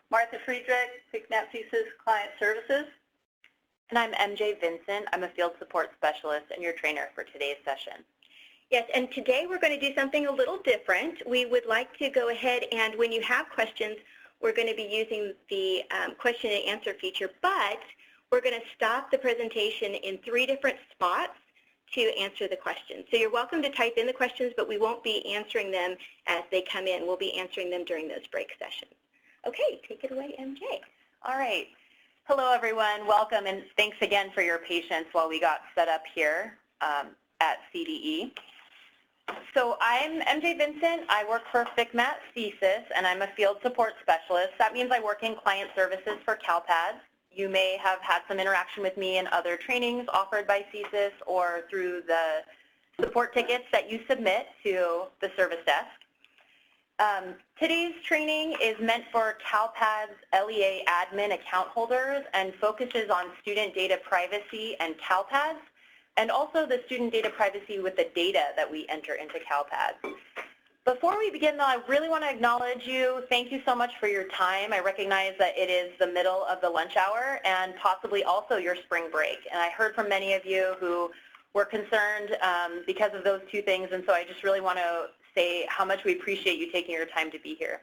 Martha Friedrich, PICNAP CSIS Client Services. And I'm MJ Vincent. I'm a field support specialist and your trainer for today's session. Yes, and today we're going to do something a little different. We would like to go ahead and when you have questions, we're going to be using the question and answer feature, but we're going to stop the presentation in 3 different spots to answer the questions. So you're welcome to type in the questions, but we won't be answering them as they come in. We'll be answering them during those break sessions. Okay, take it away, MJ. All right. Hello, everyone. Welcome, and thanks again for your patience while we got set up here at CDE. So I'm MJ Vincent. I work for FICNAP CSIS, and I'm a field support specialist. That means I work in client services for CALPADS. You may have had some interaction with me in other trainings offered by CSIS or through the support tickets that you submit to the service desk. Today's training is meant for CALPADS LEA admin account holders and focuses on student data privacy and CALPADS, and also the student data privacy with the data that we enter into CALPADS. Before we begin, though, I really want to acknowledge you. Thank you so much for your time. I recognize that it is the middle of the lunch hour and possibly also your spring break. And I heard from many of you who were concerned because of those 2 things, and so I just really want to say how much we appreciate you taking your time to be here.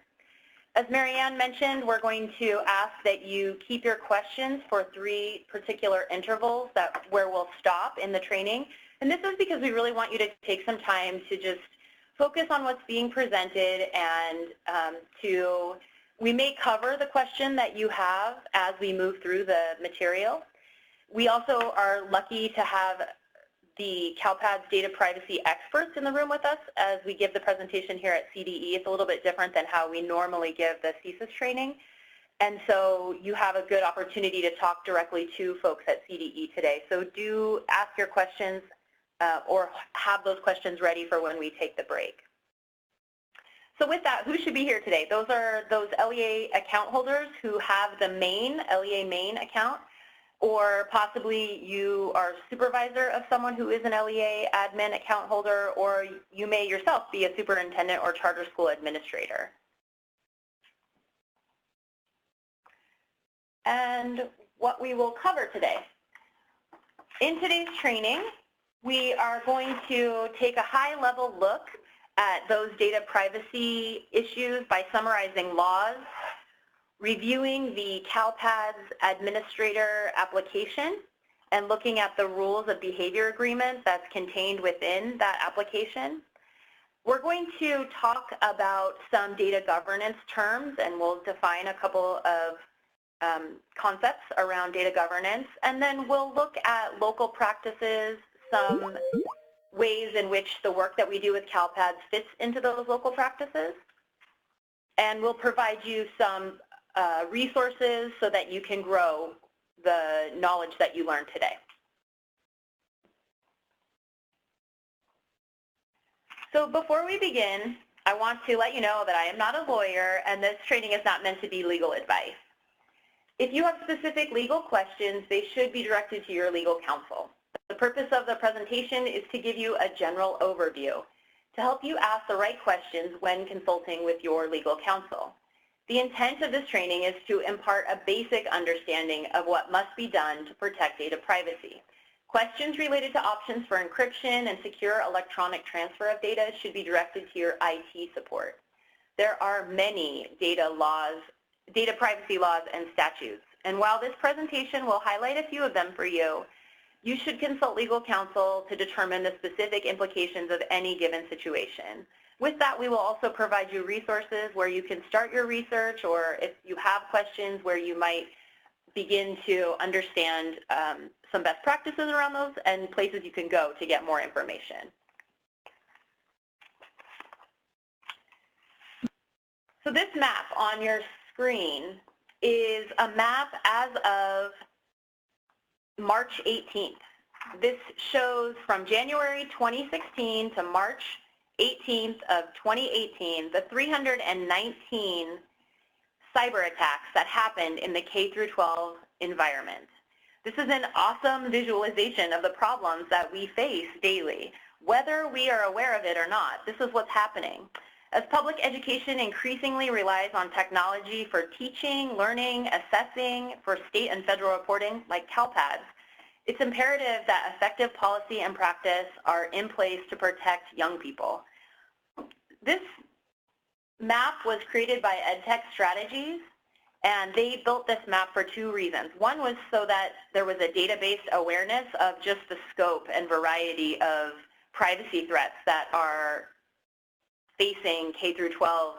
As Marianne mentioned, we're going to ask that you keep your questions for 3 particular intervals where we'll stop in the training. And this is because we really want you to take some time to just focus on what's being presented, and we may cover the question that you have as we move through the material. We also are lucky to have the CALPADS data privacy experts in the room with us as we give the presentation here at CDE. It's a little bit different than how we normally give the CSIS training. And so you have a good opportunity to talk directly to folks at CDE today. So do ask your questions or have those questions ready for when we take the break. So with that, who should be here today? Those are those LEA account holders who have the LEA main account, or possibly you are supervisor of someone who is an LEA admin account holder, or you may yourself be a superintendent or charter school administrator. And what we will cover today. In today's training, we are going to take a high-level look at those data privacy issues by summarizing laws, reviewing the CALPADS administrator application, and looking at the rules of behavior agreement that's contained within that application. We're going to talk about some data governance terms, and we'll define a couple of concepts around data governance, and then we'll look at local practices, some ways in which the work that we do with CALPADS fits into those local practices, and we'll provide you some resources so that you can grow the knowledge that you learned today. So before we begin, I want to let you know that I am not a lawyer and this training is not meant to be legal advice. If you have specific legal questions, they should be directed to your legal counsel. The purpose of the presentation is to give you a general overview to help you ask the right questions when consulting with your legal counsel. The intent of this training is to impart a basic understanding of what must be done to protect data privacy. Questions related to options for encryption and secure electronic transfer of data should be directed to your IT support. There are many data privacy laws and statutes, and while this presentation will highlight a few of them for you, you should consult legal counsel to determine the specific implications of any given situation. With that, we will also provide you resources where you can start your research, or if you have questions where you might begin to understand some best practices around those and places you can go to get more information. So this map on your screen is a map as of March 18th. This shows from January 2016 to March 18th of 2018, the 319 cyber attacks that happened in the K-12 environment. This is an awesome visualization of the problems that we face daily, whether we are aware of it or not. This is what's happening. As public education increasingly relies on technology for teaching, learning, assessing, for state and federal reporting, like CALPADS, it's imperative that effective policy and practice are in place to protect young people. This map was created by EdTech Strategies, and they built this map for two reasons. One was so that there was a database awareness of just the scope and variety of privacy threats that are facing K through 12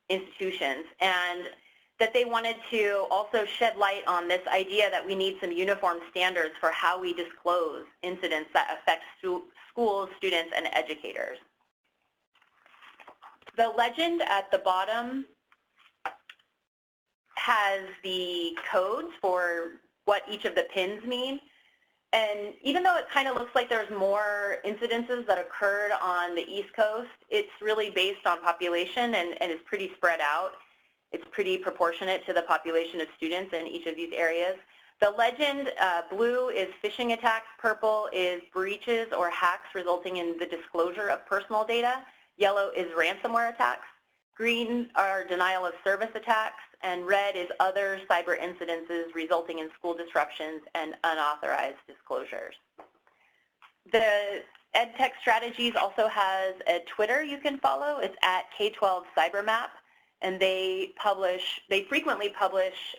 institutions, and that they wanted to also shed light on this idea that we need some uniform standards for how we disclose incidents that affect schools, students, and educators. The legend at the bottom has the codes for what each of the pins mean. And even though it kind of looks like there's more incidences that occurred on the East Coast, it's really based on population and is pretty spread out. It's pretty proportionate to the population of students in each of these areas. The legend, blue is phishing attacks, purple is breaches or hacks resulting in the disclosure of personal data, yellow is ransomware attacks, green are denial of service attacks, and red is other cyber incidences resulting in school disruptions and unauthorized disclosures. The EdTech Strategies also has a Twitter you can follow. It's at K12 CyberMap, and they frequently publish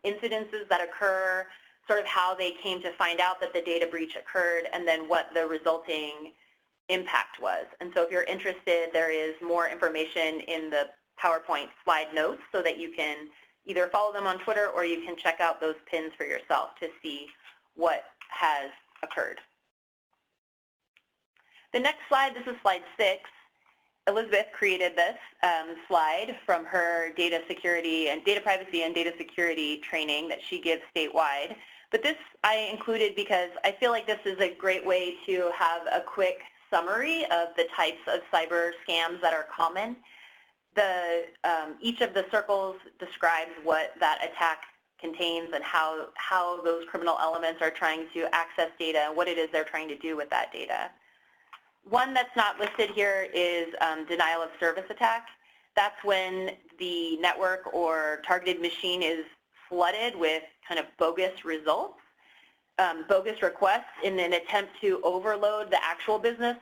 incidences that occur, sort of how they came to find out that the data breach occurred, and then what the resulting impact was. And so if you're interested, there is more information in the PowerPoint slide notes so that you can either follow them on Twitter or you can check out those pins for yourself to see what has occurred. The next slide, this is slide 6. Elizabeth created this slide from her data security and data privacy and data security training that she gives statewide. But this I included because I feel like this is a great way to have a quick summary of the types of cyber scams that are common. Each of the circles describes what that attack contains and how those criminal elements are trying to access data and what it is they're trying to do with that data. One that's not listed here is denial of service attack. That's when the network or targeted machine is flooded with kind of bogus results, bogus requests in an attempt to overload the actual business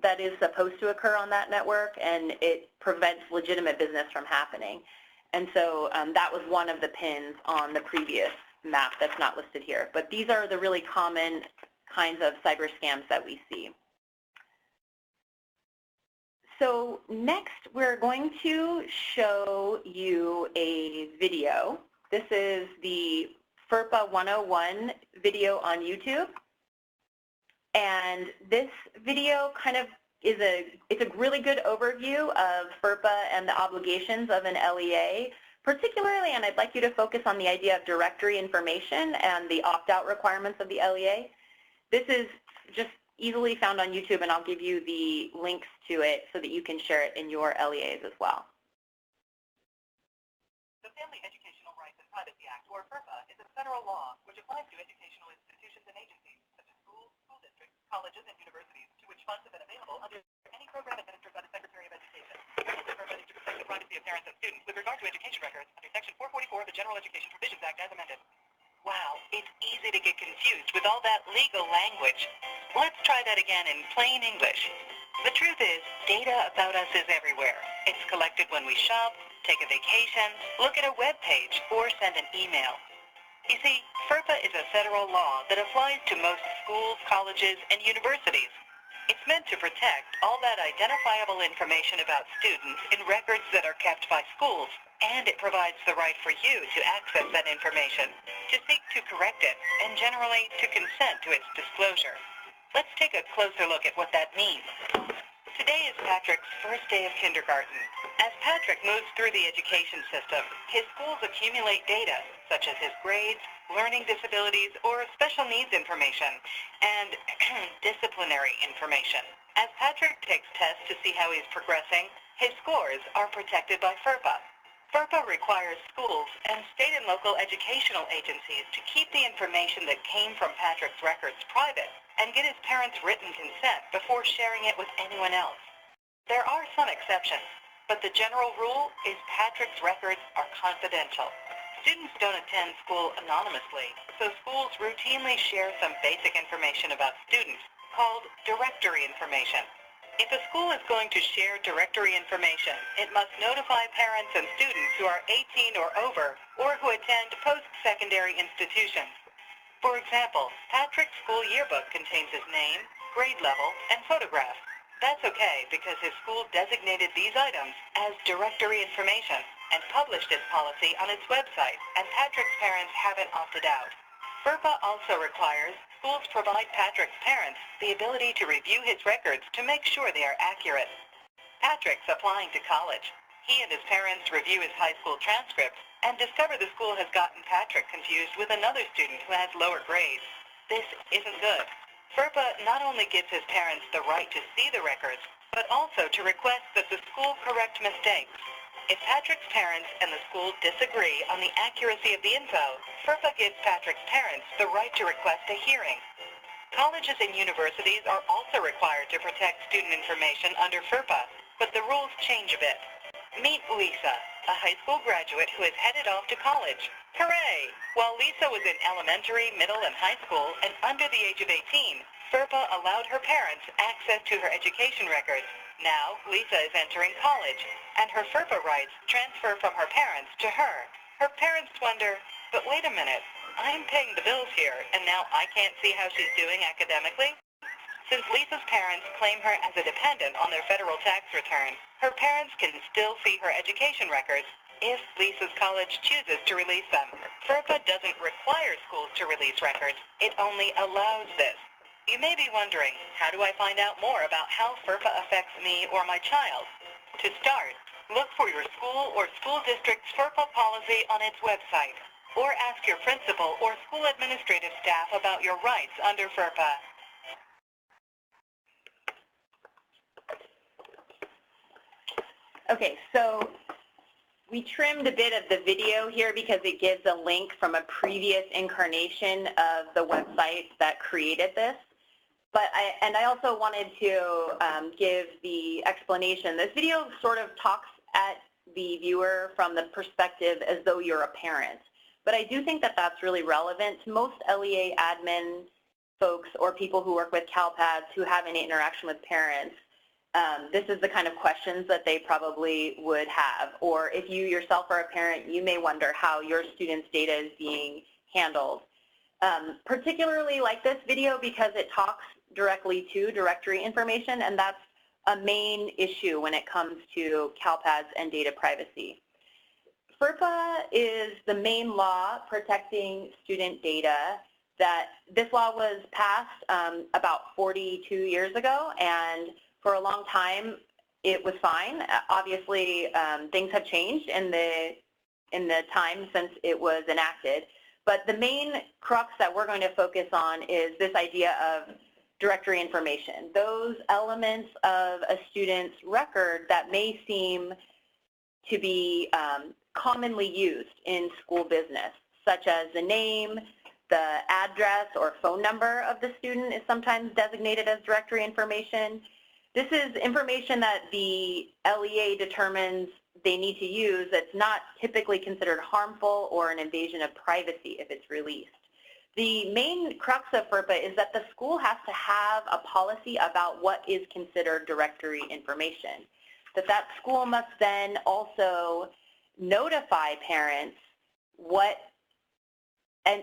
that is supposed to occur on that network, and it prevents legitimate business from happening. And so that was one of the pins on the previous map that's not listed here. But these are the really common kinds of cyber scams that we see. So next, we're going to show you a video. This is the FERPA 101 video on YouTube. And this video kind of is it's a really good overview of FERPA and the obligations of an LEA, particularly, and I'd like you to focus on the idea of directory information and the opt-out requirements of the LEA. This is just easily found on YouTube, and I'll give you the links to it so that you can share it in your LEAs as well. The Family Educational Rights and Privacy Act, or FERPA, is a federal law which applies to educational institutions and agencies, such as schools, school districts, colleges, and universities, to which funds have been available under any program administered by the Secretary of Education. FERPA is to protect the privacy of parents and students with regard to education records under Section 444 of the General Education Provisions Act as amended. Wow, it's easy to get confused with all that legal language. Let's try that again in plain English. The truth is, data about us is everywhere. It's collected when we shop, take a vacation, look at a web page, or send an email. You see, FERPA is a federal law that applies to most schools, colleges, and universities. It's meant to protect all that identifiable information about students in records that are kept by schools, and it provides the right for you to access that information, to seek to correct it, and generally to consent to its disclosure. Let's take a closer look at what that means. Today is Patrick's first day of kindergarten. As Patrick moves through the education system, his schools accumulate data, such as his grades, learning disabilities, or special needs information, and disciplinary information. As Patrick takes tests to see how he's progressing, his scores are protected by FERPA. FERPA requires schools and state and local educational agencies to keep the information that came from Patrick's records private and get his parents' written consent before sharing it with anyone else. There are some exceptions. But the general rule is Patrick's records are confidential. Students don't attend school anonymously, so schools routinely share some basic information about students called directory information. If a school is going to share directory information, it must notify parents and students who are 18 or over or who attend post-secondary institutions. For example, Patrick's school yearbook contains his name, grade level, and photograph. That's okay because his school designated these items as directory information and published its policy on its website, and Patrick's parents haven't opted out. FERPA also requires schools provide Patrick's parents the ability to review his records to make sure they are accurate. Patrick's applying to college. He and his parents review his high school transcript and discover the school has gotten Patrick confused with another student who has lower grades. This isn't good. FERPA not only gives his parents the right to see the records, but also to request that the school correct mistakes. If Patrick's parents and the school disagree on the accuracy of the info, FERPA gives Patrick's parents the right to request a hearing. Colleges and universities are also required to protect student information under FERPA, but the rules change a bit. Meet Lisa, a high school graduate who is headed off to college. Hooray! While Lisa was in elementary, middle, and high school and under the age of 18, FERPA allowed her parents access to her education records. Now, Lisa is entering college, and her FERPA rights transfer from her parents to her. Her parents wonder, but wait a minute, I'm paying the bills here, and now I can't see how she's doing academically? Since Lisa's parents claim her as a dependent on their federal tax return, her parents can still see her education records if Lisa's college chooses to release them. FERPA doesn't require schools to release records, it only allows this. You may be wondering, how do I find out more about how FERPA affects me or my child? To start, look for your school or school district's FERPA policy on its website, or ask your principal or school administrative staff about your rights under FERPA. Okay, so we trimmed a bit of the video here because it gives a link from a previous incarnation of the website that created this. But I also wanted to give the explanation. This video sort of talks at the viewer from the perspective as though you're a parent. But I do think that that's really relevant to most LEA admin folks or people who work with CALPADS who have any interaction with parents. This is the kind of questions that they probably would have. Or if you yourself are a parent, you may wonder how your students' data is being handled. Particularly like this video because it talks directly to directory information, and that's a main issue when it comes to CALPADS and data privacy. FERPA is the main law protecting student data. That this law was passed about 42 years ago, and for a long time it was fine. Obviously, things have changed in the time since it was enacted. But the main crux that we're going to focus on is this idea of directory information. Those elements of a student's record that may seem to be commonly used in school business, such as the name, the address or phone number of the student is sometimes designated as directory information. This is information that the LEA determines they need to use that's not typically considered harmful or an invasion of privacy if it's released. The main crux of FERPA is that the school has to have a policy about what is considered directory information. That school must then also notify parents what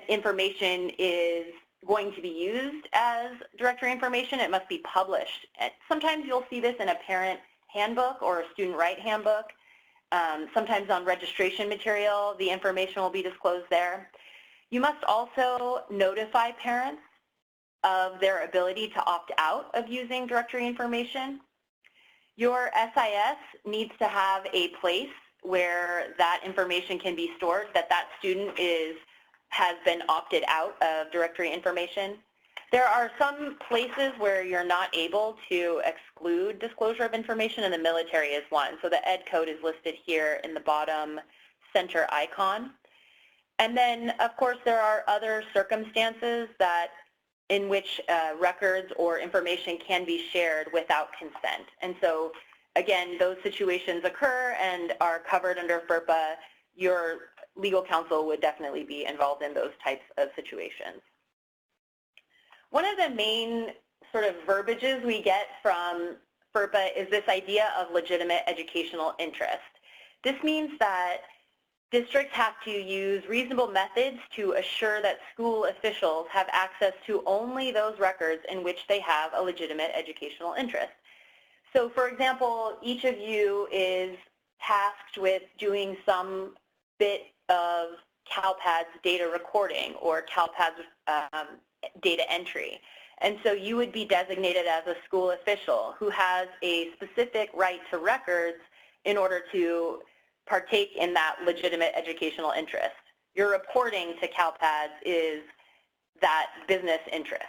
information is going to be used as directory information. It must be published. Sometimes you'll see this in a parent handbook or a student right handbook. Sometimes on registration material, the information will be disclosed there. You must also notify parents of their ability to opt out of using directory information. Your SIS needs to have a place where that information can be stored, that student has been opted out of directory information. There are some places where you're not able to exclude disclosure of information, and the military is one. So the ed code is listed here in the bottom center icon. And then, of course, there are other circumstances in which records or information can be shared without consent. And so again, those situations occur and are covered under FERPA, your legal counsel would definitely be involved in those types of situations. One of the main sort of verbiages we get from FERPA is this idea of legitimate educational interest. This means that districts have to use reasonable methods to assure that school officials have access to only those records in which they have a legitimate educational interest. So for example, each of you is tasked with doing some bit of CALPADS data recording or CALPADS data entry. And so you would be designated as a school official who has a specific right to records in order to partake in that legitimate educational interest. Your reporting to CALPADS is that business interest.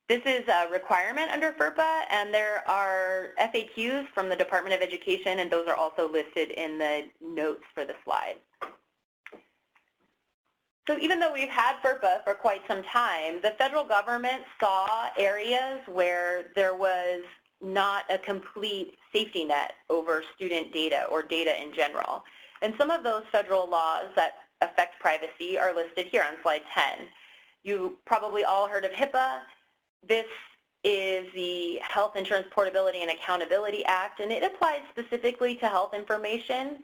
This is a requirement under FERPA, and there are FAQs from the Department of Education, and those are also listed in the notes for the slide. So even though we've had FERPA for quite some time, the federal government saw areas where there was not a complete safety net over student data or data in general. And some of those federal laws that affect privacy are listed here on slide 10. You probably all heard of HIPAA. This is the Health Insurance Portability and Accountability Act, and it applies specifically to health information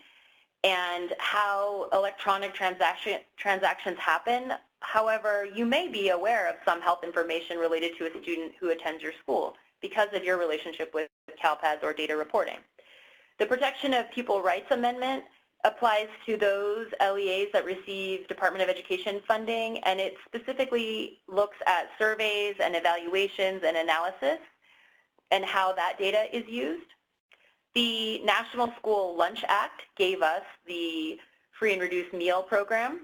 and how electronic transactions happen. However, you may be aware of some health information related to a student who attends your school because of your relationship with CALPADS or data reporting. The Protection of Pupil Rights Amendment applies to those LEAs that receive Department of Education funding, and it specifically looks at surveys and evaluations and analysis and how that data is used. The National School Lunch Act gave us the free and reduced meal program,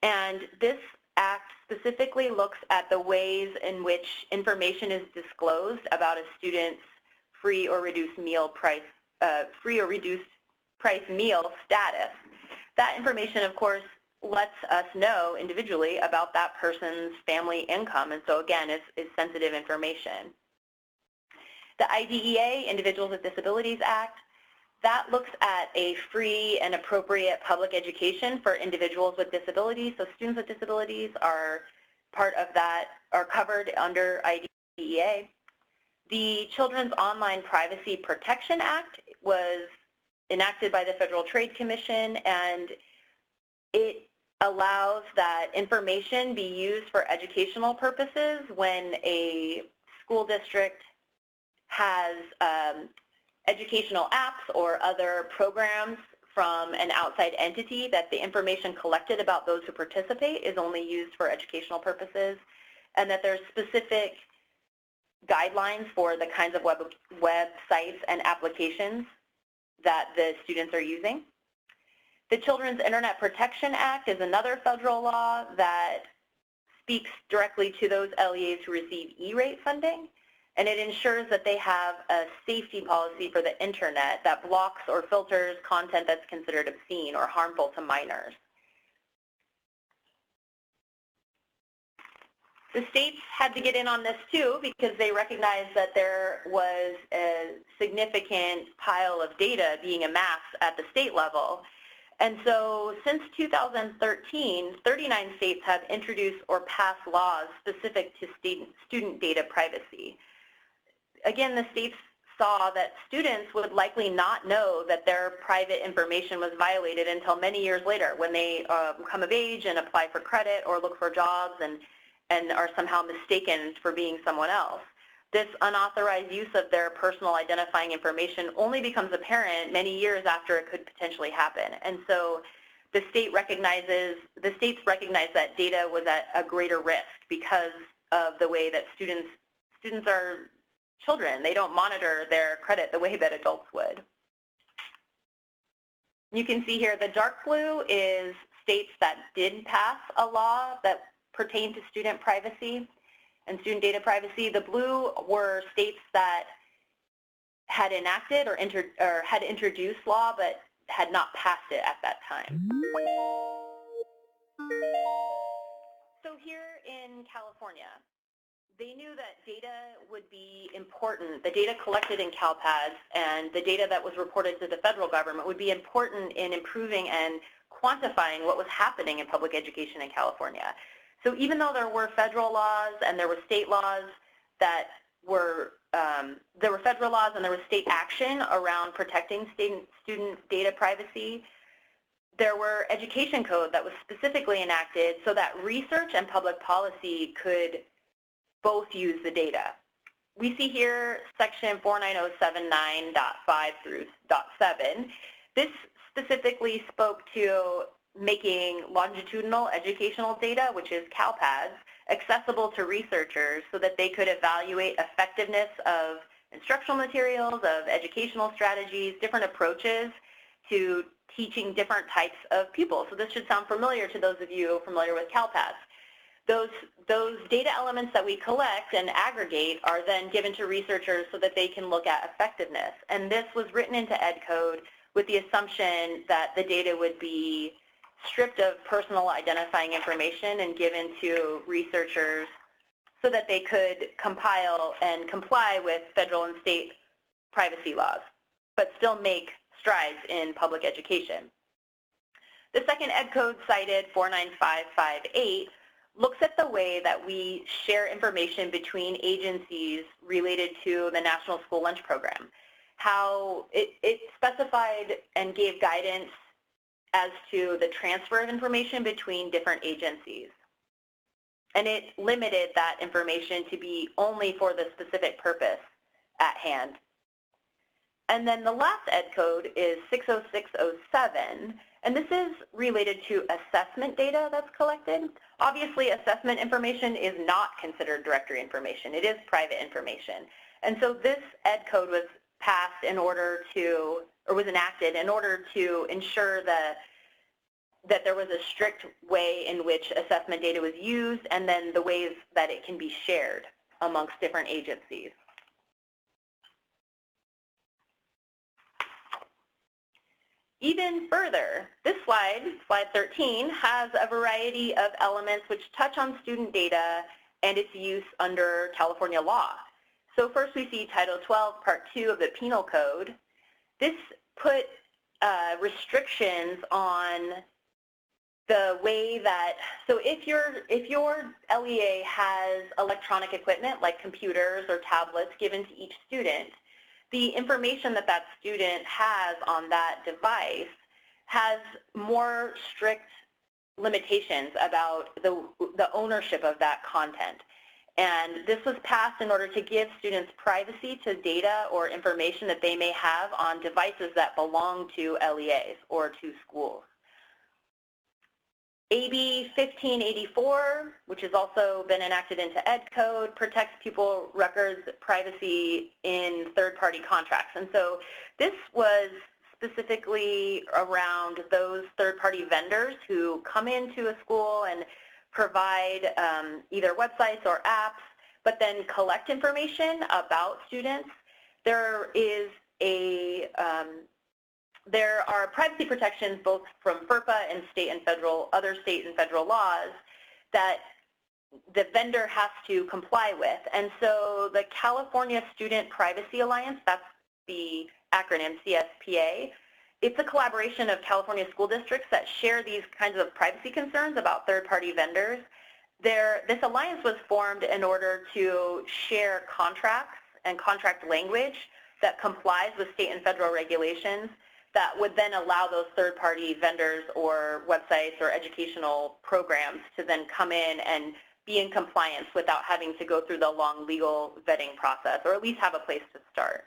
and this act specifically looks at the ways in which information is disclosed about a student's free or reduced price meal status. That information, of course, lets us know individually about that person's family income, and so again, is sensitive information. The IDEA, Individuals with Disabilities Act, that looks at a free and appropriate public education for individuals with disabilities. So students with disabilities are part of that, are covered under IDEA. The Children's Online Privacy Protection Act was enacted by the Federal Trade Commission, and it allows that information be used for educational purposes when a school district has educational apps or other programs from an outside entity, that the information collected about those who participate is only used for educational purposes, and that there's specific guidelines for the kinds of websites and applications that the students are using. The Children's Internet Protection Act is another federal law that speaks directly to those LEAs who receive E-rate funding, and it ensures that they have a safety policy for the internet that blocks or filters content that's considered obscene or harmful to minors. The states had to get in on this too because they recognized that there was a significant pile of data being amassed at the state level. And so since 2013, 39 states have introduced or passed laws specific to student data privacy. Again, the states saw that students would likely not know that their private information was violated until many years later when they come of age and apply for credit or look for jobs and are somehow mistaken for being someone else. This unauthorized use of their personal identifying information only becomes apparent many years after it could potentially happen. And so the states recognize that data was at a greater risk because of the way that students are children. They don't monitor their credit the way that adults would. You can see here the dark blue is states that did pass a law that pertained to student privacy and student data privacy. The blue were states that had enacted or had introduced law but had not passed it at that time. So here in California, they knew that data would be important. The data collected in CALPADS and the data that was reported to the federal government would be important in improving and quantifying what was happening in public education in California. So even though there were federal laws and there were state laws that were, there were federal laws and there was state action around protecting student data privacy, there were education code that was specifically enacted so that research and public policy could both use the data. We see here section 49079.5 through .7. This specifically spoke to making longitudinal educational data, which is CALPADS, accessible to researchers so that they could evaluate effectiveness of instructional materials, of educational strategies, different approaches to teaching different types of pupils. So this should sound familiar to those of you familiar with CALPADS. Those data elements that we collect and aggregate are then given to researchers so that they can look at effectiveness. And this was written into Ed Code with the assumption that the data would be stripped of personal identifying information and given to researchers so that they could compile and comply with federal and state privacy laws, but still make strides in public education. The second Ed Code cited, 49558, looks at the way that we share information between agencies related to the National School Lunch Program. How it specified and gave guidance as to the transfer of information between different agencies. And it limited that information to be only for the specific purpose at hand. And then the last Ed Code is 60607, and this is related to assessment data that's collected. Obviously, assessment information is not considered directory information. It is private information. And so this Ed Code was passed in order to, or was enacted in order to ensure that there was a strict way in which assessment data was used and then the ways that it can be shared amongst different agencies. Even further, this slide, slide 13, has a variety of elements which touch on student data and its use under California law. So first we see Title 12, Part 2 of the Penal Code. This put restrictions on the way that, so if your LEA has electronic equipment like computers or tablets given to each student, the information that that student has on that device has more strict limitations about the ownership of that content. And this was passed in order to give students privacy to data or information that they may have on devices that belong to LEAs or to schools. AB 1584, which has also been enacted into Ed Code, protects pupil records privacy in third-party contracts. And so this was specifically around those third-party vendors who come into a school and provide either websites or apps, but then collect information about students. There are privacy protections both from FERPA and other state and federal laws that the vendor has to comply with. And so the California Student Privacy Alliance, that's the acronym CSPA, it's a collaboration of California school districts that share these kinds of privacy concerns about third-party vendors. This alliance was formed in order to share contracts and contract language that complies with state and federal regulations that would then allow those third-party vendors or websites or educational programs to then come in and be in compliance without having to go through the long legal vetting process, or at least have a place to start.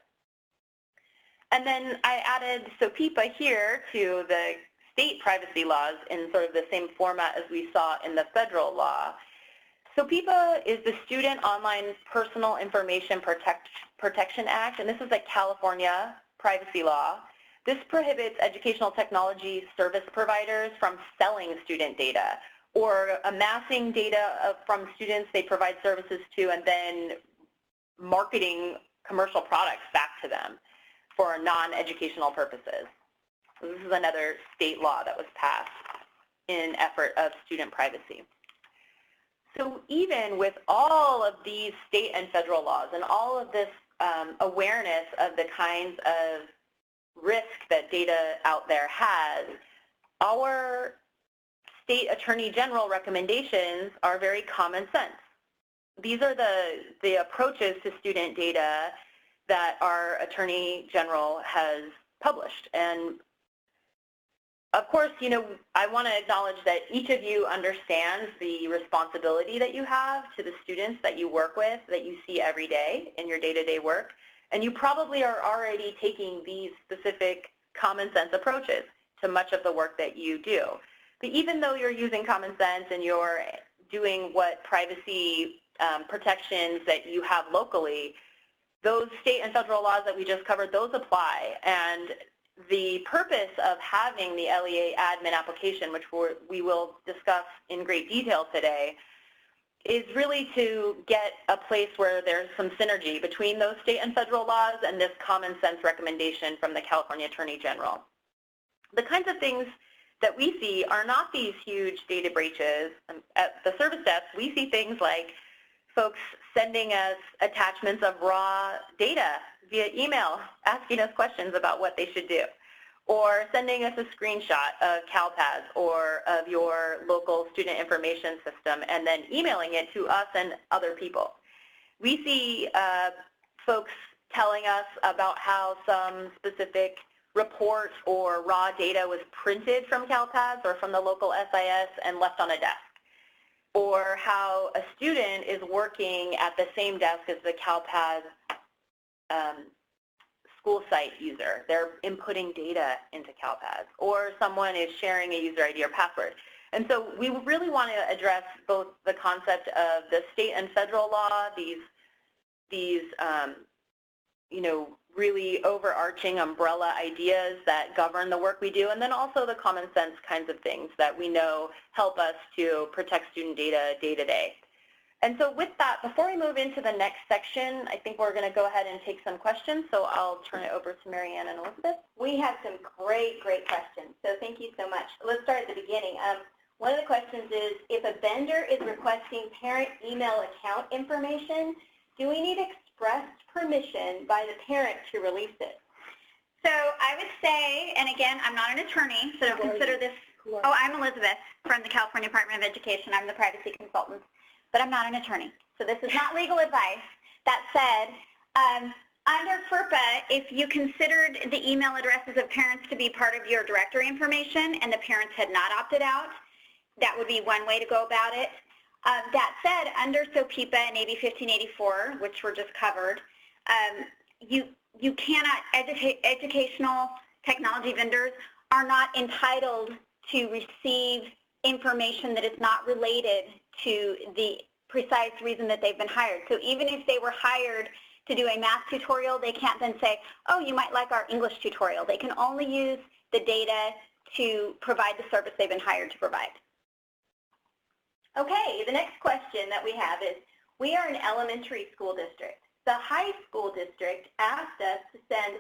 And then I added SOPIPA here to the state privacy laws in sort of the same format as we saw in the federal law. SOPIPA is the Student Online Personal Information Protection Act, and this is a California privacy law. This prohibits educational technology service providers from selling student data or amassing data from students they provide services to and then marketing commercial products back to them for non-educational purposes. So this is another state law that was passed in effort of student privacy. So even with all of these state and federal laws and all of this awareness of the kinds of risk that data out there has, our state attorney general recommendations are very common sense. These are the approaches to student data that our attorney general has published. And of course, you know, I want to acknowledge that each of you understands the responsibility that you have to the students that you work with, that you see every day in your day-to-day work. And you probably are already taking these specific common sense approaches to much of the work that you do. But even though you're using common sense and you're doing what privacy protections that you have locally, those state and federal laws that we just covered, those apply. And the purpose of having the LEA admin application, which we will discuss in great detail today, is really to get a place where there's some synergy between those state and federal laws and this common sense recommendation from the California Attorney General. The kinds of things that we see are not these huge data breaches. At the service desk, we see things like folks sending us attachments of raw data via email, asking us questions about what they should do, or sending us a screenshot of CALPADS or of your local student information system and then emailing it to us and other people. We see folks telling us about how some specific report or raw data was printed from CALPADS or from the local CSIS and left on a desk, or how a student is working at the same desk as the CALPADS school site user. They're inputting data into CALPADS, or someone is sharing a user ID or password. And so we really want to address both the concept of the state and federal law, these you know, really overarching umbrella ideas that govern the work we do, and then also the common sense kinds of things that we know help us to protect student data day to day. And so with that, before we move into the next section, I think we're going to go ahead and take some questions, so I'll turn it over to Marianne and Elizabeth. We have some great questions, so thank you so much. Let's start at the beginning. One of the questions is, if a vendor is requesting parent email account information, do we need expressed permission by the parent to release it? So I would say, and again, I'm not an attorney, so don't consider this, oh, I'm Elizabeth from the California Department of Education. I'm the privacy consultant, but I'm not an attorney. So this is not legal advice. That said, under FERPA, if you considered the email addresses of parents to be part of your directory information and the parents had not opted out, that would be one way to go about it. That said, under SOPIPA and AB 1584, which were just covered, you cannot, educational technology vendors are not entitled to receive information that is not related to the precise reason that they've been hired. So even if they were hired to do a math tutorial, they can't then say, oh, you might like our English tutorial. They can only use the data to provide the service they've been hired to provide. Okay, the next question that we have is, we are an elementary school district. The high school district asked us to send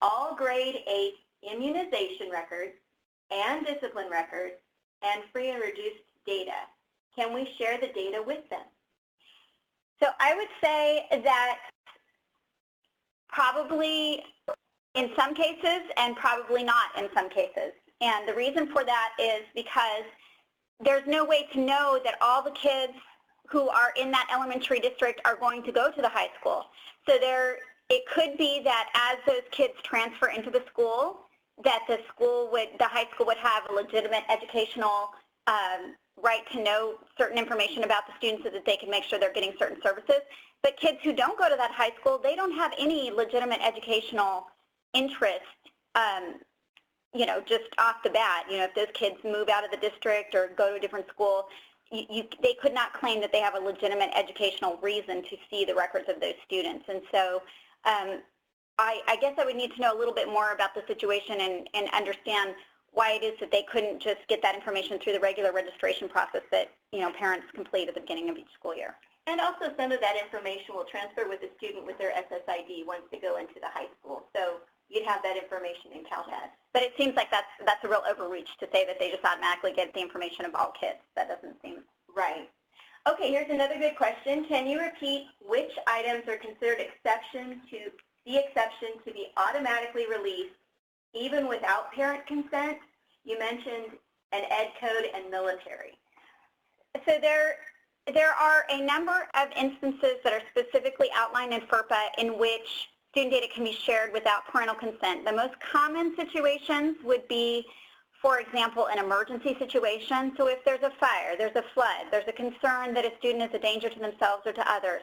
all grade 8 immunization records and discipline records and free and reduced data. Can we share the data with them? So I would say that probably in some cases and probably not in some cases. And the reason for that is because there's no way to know that all the kids who are in that elementary district are going to go to the high school. So it could be that as those kids transfer into the school, that the high school would have a legitimate educational right to know certain information about the students so that they can make sure they're getting certain services. But kids who don't go to that high school, they don't have any legitimate educational interest, you know, just off the bat. You know, if those kids move out of the district or go to a different school, they could not claim that they have a legitimate educational reason to see the records of those students. And so I guess I would need to know a little bit more about the situation and understand why it is that they couldn't just get that information through the regular registration process that, you know, parents complete at the beginning of each school year. And also some of that information will transfer with the student with their SSID once they go into the high school. So you'd have that information in CALPADS. But it seems like that's a real overreach to say that they just automatically get the information of all kids. That doesn't seem right. Okay, here's another good question. Can you repeat which items are considered exception to be automatically released even without parent consent? You mentioned an ed code and military. So there are a number of instances that are specifically outlined in FERPA in which student data can be shared without parental consent. The most common situations would be, for example, an emergency situation. So if there's a fire, there's a flood, there's a concern that a student is a danger to themselves or to others.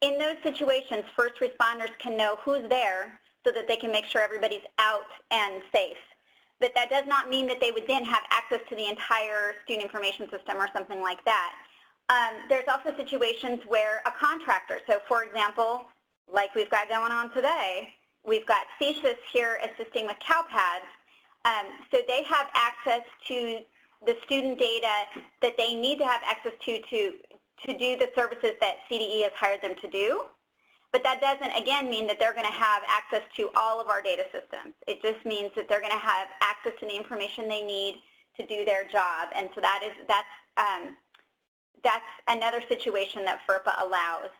In those situations, first responders can know who's there so that they can make sure everybody's out and safe. But that does not mean that they would then have access to the entire student information system or something like that. There's also situations where a contractor, so for example, like we've got going on today, we've got CSIS here assisting with CALPADS. So they have access to the student data that they need to have access to do the services that CDE has hired them to do. But that doesn't, again, mean that they're going to have access to all of our data systems. It just means that they're going to have access to the information they need to do their job. And so that's another situation that FERPA allows.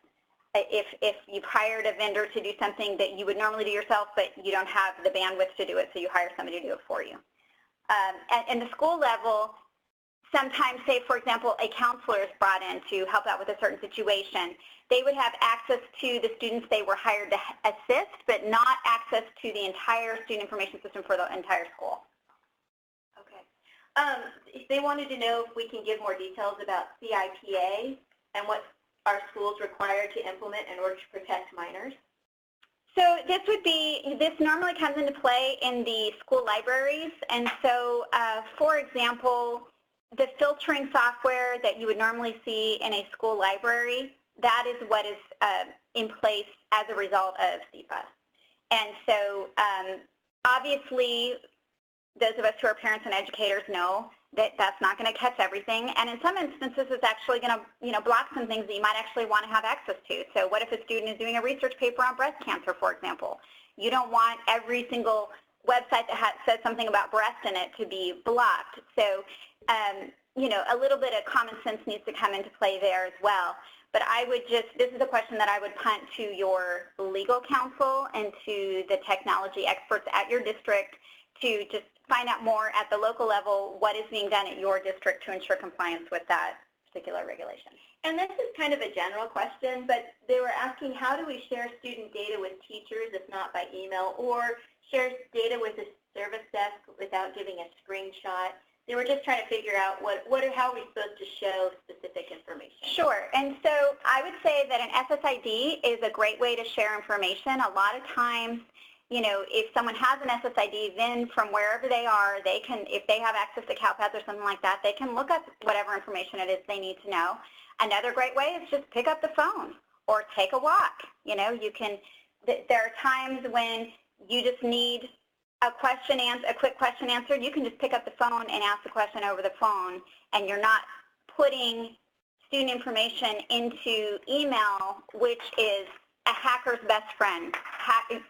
If you've hired a vendor to do something that you would normally do yourself, but you don't have the bandwidth to do it, so you hire somebody to do it for you. At the school level, sometimes, say, for example, a counselor is brought in to help out with a certain situation. They would have access to the students they were hired to assist, but not access to the entire student information system for the entire school. Okay. They wanted to know if we can give more details about CIPA and what are schools required to implement in order to protect minors. So this normally comes into play in the school libraries. And so, for example, the filtering software that you would normally see in a school library, that is what is in place as a result of CEPA. And so, obviously, those of us who are parents and educators know that that's not going to catch everything, and in some instances it's actually going to block some things that you might actually want to have access to. So what if a student is doing a research paper on breast cancer, for example? You don't want every single website that says something about breast in it to be blocked. So a little bit of common sense needs to come into play there as well. But I would this is a question that I would punt to your legal counsel and to the technology experts at your district to just find out more at the local level what is being done at your district to ensure compliance with that particular regulation. And this is kind of a general question, but they were asking, how do we share student data with teachers if not by email, or share data with the service desk without giving a screenshot? They were just trying to figure out how are we supposed to show specific information. Sure, and so I would say that an SSID is a great way to share information. A lot of times, if someone has an SSID, then from wherever they are, they can, if they have access to CalPads or something like that, they can look up whatever information it is they need to know. Another great way is just pick up the phone or take a walk. There are times when you just need a quick question answered. You can just pick up the phone and ask the question over the phone, and you're not putting student information into email, which is a hacker's best friend.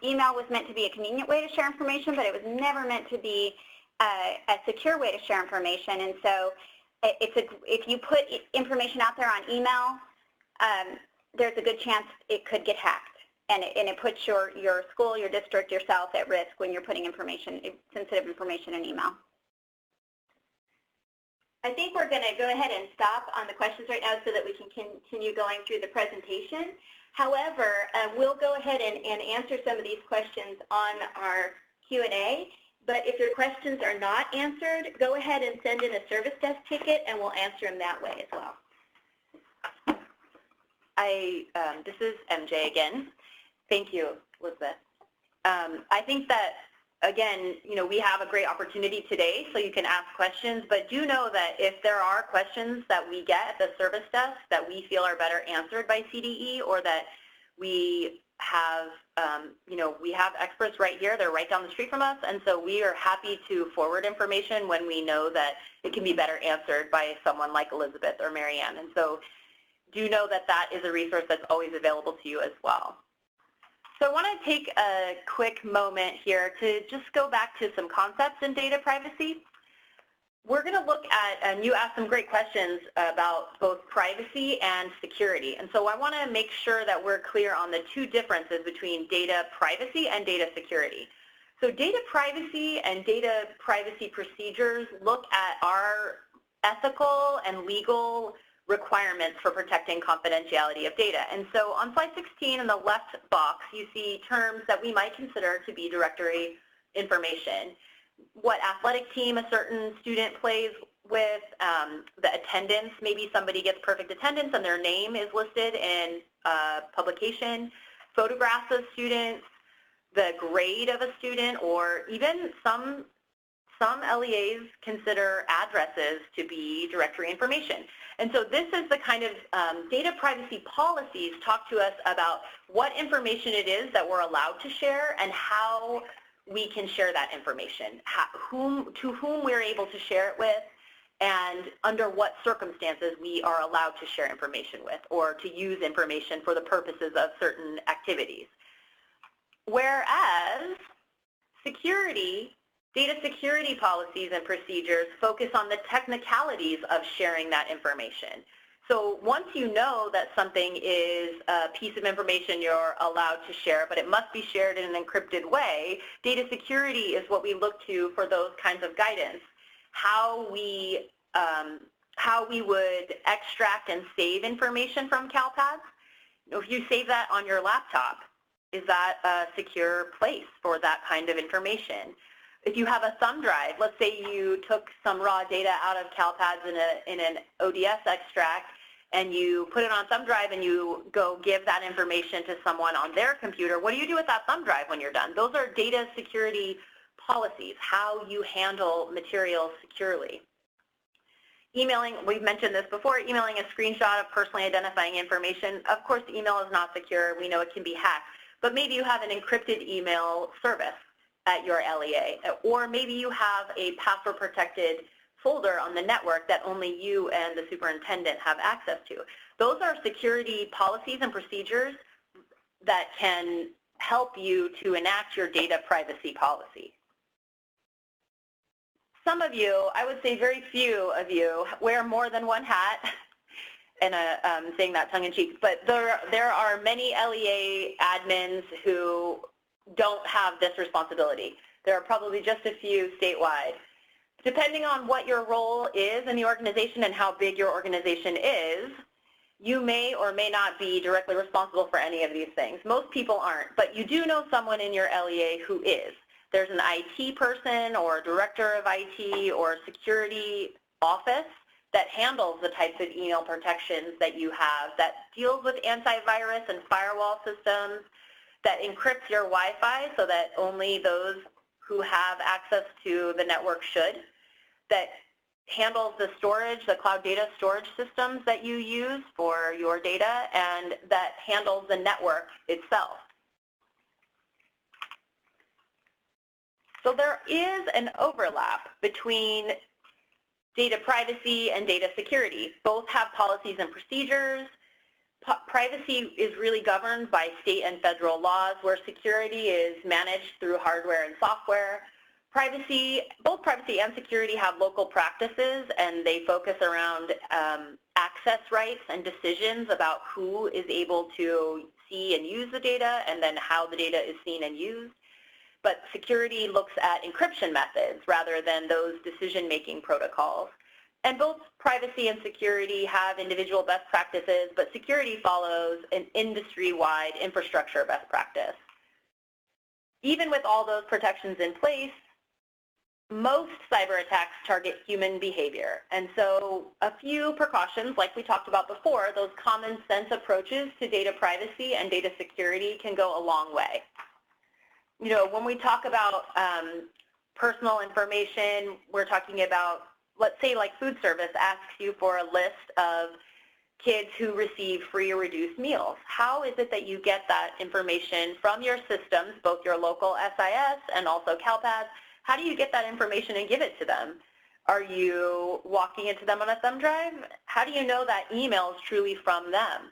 Email was meant to be a convenient way to share information, but it was never meant to be a secure way to share information. And so if you put information out there on email, there's a good chance it could get hacked. And it puts your school, your district, yourself at risk when you're putting sensitive information in email. I think we're going to go ahead and stop on the questions right now so that we can continue going through the presentation. However, we'll go ahead and answer some of these questions on our Q&A. But if your questions are not answered, go ahead and send in a service desk ticket, and we'll answer them that way as well. This is MJ again. Thank you, Elizabeth. I think that, again, we have a great opportunity today, so you can ask questions, but do know that if there are questions that we get at the service desk that we feel are better answered by CDE, or that we have, we have experts right here, they're right down the street from us, and so we are happy to forward information when we know that it can be better answered by someone like Elizabeth or Marianne. And so do know that that is a resource that's always available to you as well. So I want to take a quick moment here to just go back to some concepts in data privacy. we're going to look at, and you asked some great questions about both privacy and security. And so I want to make sure that we're clear on the two differences between data privacy and data security. So data privacy and data privacy procedures look at our ethical and legal requirements for protecting confidentiality of data. And so on slide 16 in the left box, you see terms that we might consider to be directory information. What athletic team a certain student plays with, the attendance, maybe somebody gets perfect attendance and their name is listed in publication, photographs of students, the grade of a student, or even some LEAs consider addresses to be directory information. And so this is the kind of data privacy policies talk to us about what information it is that we're allowed to share and how we can share that information, to whom we're able to share it with, and under what circumstances we are allowed to share information with or to use information for the purposes of certain activities. Whereas data security policies and procedures focus on the technicalities of sharing that information. So once you know that something is a piece of information you're allowed to share, but it must be shared in an encrypted way, data security is what we look to for those kinds of guidance. How we would extract and save information from CALPADS. If you save that on your laptop, is that a secure place for that kind of information? If you have a thumb drive, let's say you took some raw data out of CALPADS in an ODS extract and you put it on a thumb drive and you go give that information to someone on their computer, what do you do with that thumb drive when you're done? Those are data security policies, how you handle materials securely. Emailing, we've mentioned this before, emailing a screenshot of personally identifying information. Of course, email is not secure. We know it can be hacked. But maybe you have an encrypted email service at your LEA, or maybe you have a password-protected folder on the network that only you and the superintendent have access to. Those are security policies and procedures that can help you to enact your data privacy policy. Some of you, I would say very few of you, wear more than one hat, and saying that tongue-in-cheek, but there are many LEA admins who don't have this responsibility. There are probably just a few statewide. Depending on what your role is in the organization and how big your organization is, you may or may not be directly responsible for any of these things. Most people aren't, but you do know someone in your LEA who is. There's an IT person or a director of IT or a security office that handles the types of email protections that you have, that deals with antivirus and firewall systems, that encrypts your Wi-Fi so that only those who have access to the network should, that handles the storage, the cloud data storage systems that you use for your data, and that handles the network itself. So there is an overlap between data privacy and data security. Both have policies and procedures. Privacy is really governed by state and federal laws, where security is managed through hardware and software. Both privacy and security have local practices, and they focus around access rights and decisions about who is able to see and use the data, and then how the data is seen and used. But security looks at encryption methods rather than those decision-making protocols. And both privacy and security have individual best practices, but security follows an industry-wide infrastructure best practice. Even with all those protections in place, most cyber attacks target human behavior. And so a few precautions, like we talked about before, those common sense approaches to data privacy and data security can go a long way. You know, when we talk about personal information, we're talking about, let's say like food service asks you for a list of kids who receive free or reduced meals. How is it that you get that information from your systems, both your local SIS and also CALPADS? How do you get that information and give it to them? Are you walking into them on a thumb drive? How do you know that email is truly from them?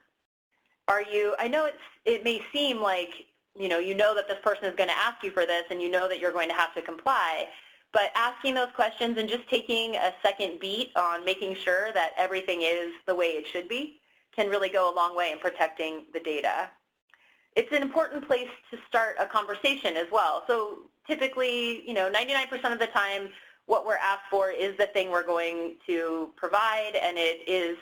I know it may seem like, you know that this person is going to ask you for this and you know that you're going to have to comply, But asking those questions and just taking a second beat on making sure that everything is the way it should be can really go a long way in protecting the data. It's an important place to start a conversation as well. So typically, 99% of the time, what we're asked for is the thing we're going to provide, and it is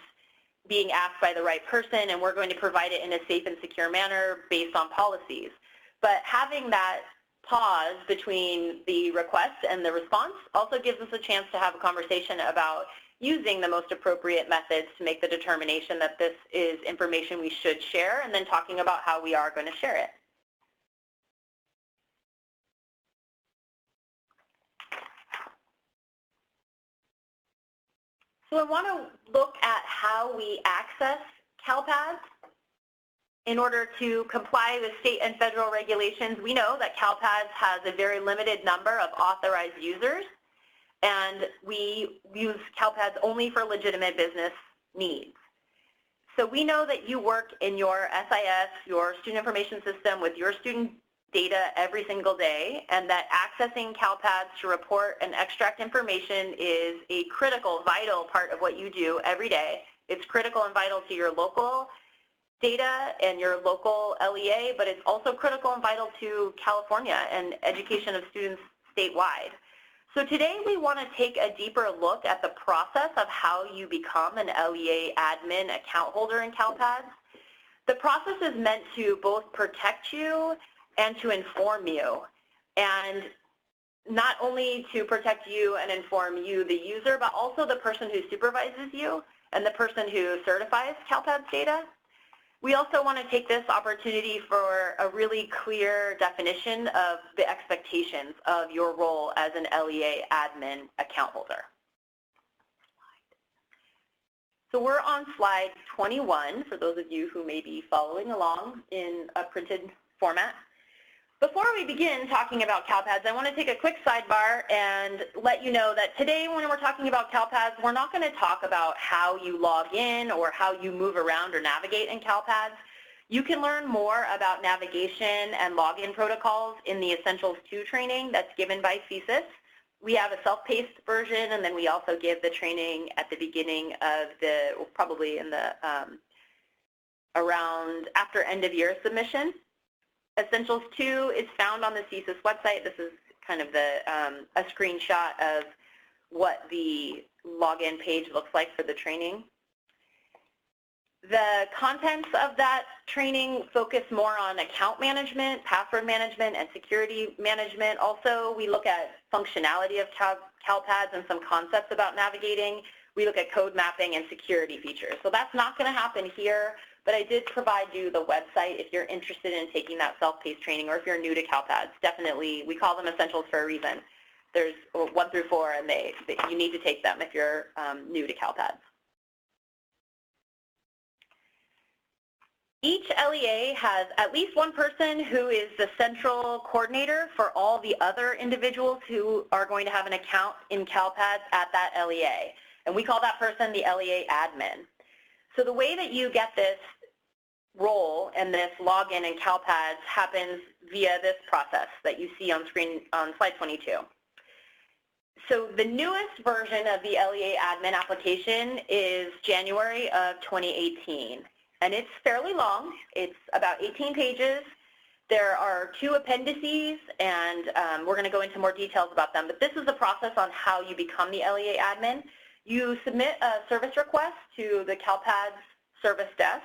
being asked by the right person, and we're going to provide it in a safe and secure manner based on policies. But having that pause between the request and the response also gives us a chance to have a conversation about using the most appropriate methods to make the determination that this is information we should share, and then talking about how we are going to share it. So I want to look at how we access CALPADS. In order to comply with state and federal regulations, we know that CALPADS has a very limited number of authorized users, and we use CALPADS only for legitimate business needs. So we know that you work in your SIS, your student information system, with your student data every single day, and that accessing CALPADS to report and extract information is a critical, vital part of what you do every day. It's critical and vital to your local data and your local LEA, but it's also critical and vital to California and education of students statewide. So today we want to take a deeper look at the process of how you become an LEA admin account holder in CALPADS. The process is meant to both protect you and to inform you, and not only to protect you and inform you, the user, but also the person who supervises you and the person who certifies CALPADS data. We also want to take this opportunity for a really clear definition of the expectations of your role as an LEA admin account holder. So we're on slide 21 for those of you who may be following along in a printed format. Before we begin talking about CALPADS, I want to take a quick sidebar and let you know that today when we're talking about CALPADS, we're not going to talk about how you log in or how you move around or navigate in CALPADS. You can learn more about navigation and login protocols in the Essentials 2 training that's given by CSIS. We have a self-paced version, and then we also give the training at the beginning of the, probably in the, around after end of year submission. Essentials 2 is found on the CSIS website. This is kind of the, a screenshot of what the login page looks like for the training. The contents of that training focus more on account management, password management, and security management. Also, we look at functionality of CALPADS and some concepts about navigating. We look at code mapping and security features. So that's not going to happen here. But I did provide you the website if you're interested in taking that self-paced training, or if you're new to CALPADS. Definitely, we call them essentials for a reason. There's 1 through 4, and you need to take them if you're new to CALPADS. Each LEA has at least one person who is the central coordinator for all the other individuals who are going to have an account in CALPADS at that LEA. And we call that person the LEA admin. So the way that you get this role and this login in CALPADS happens via this process that you see on screen on slide 22. So the newest version of the LEA admin application is January of 2018, and it's fairly long. It's about 18 pages. There are 2 appendices, and we're going to go into more details about them, but this is the process on how you become the LEA admin. You submit a service request to the CALPADS service desk,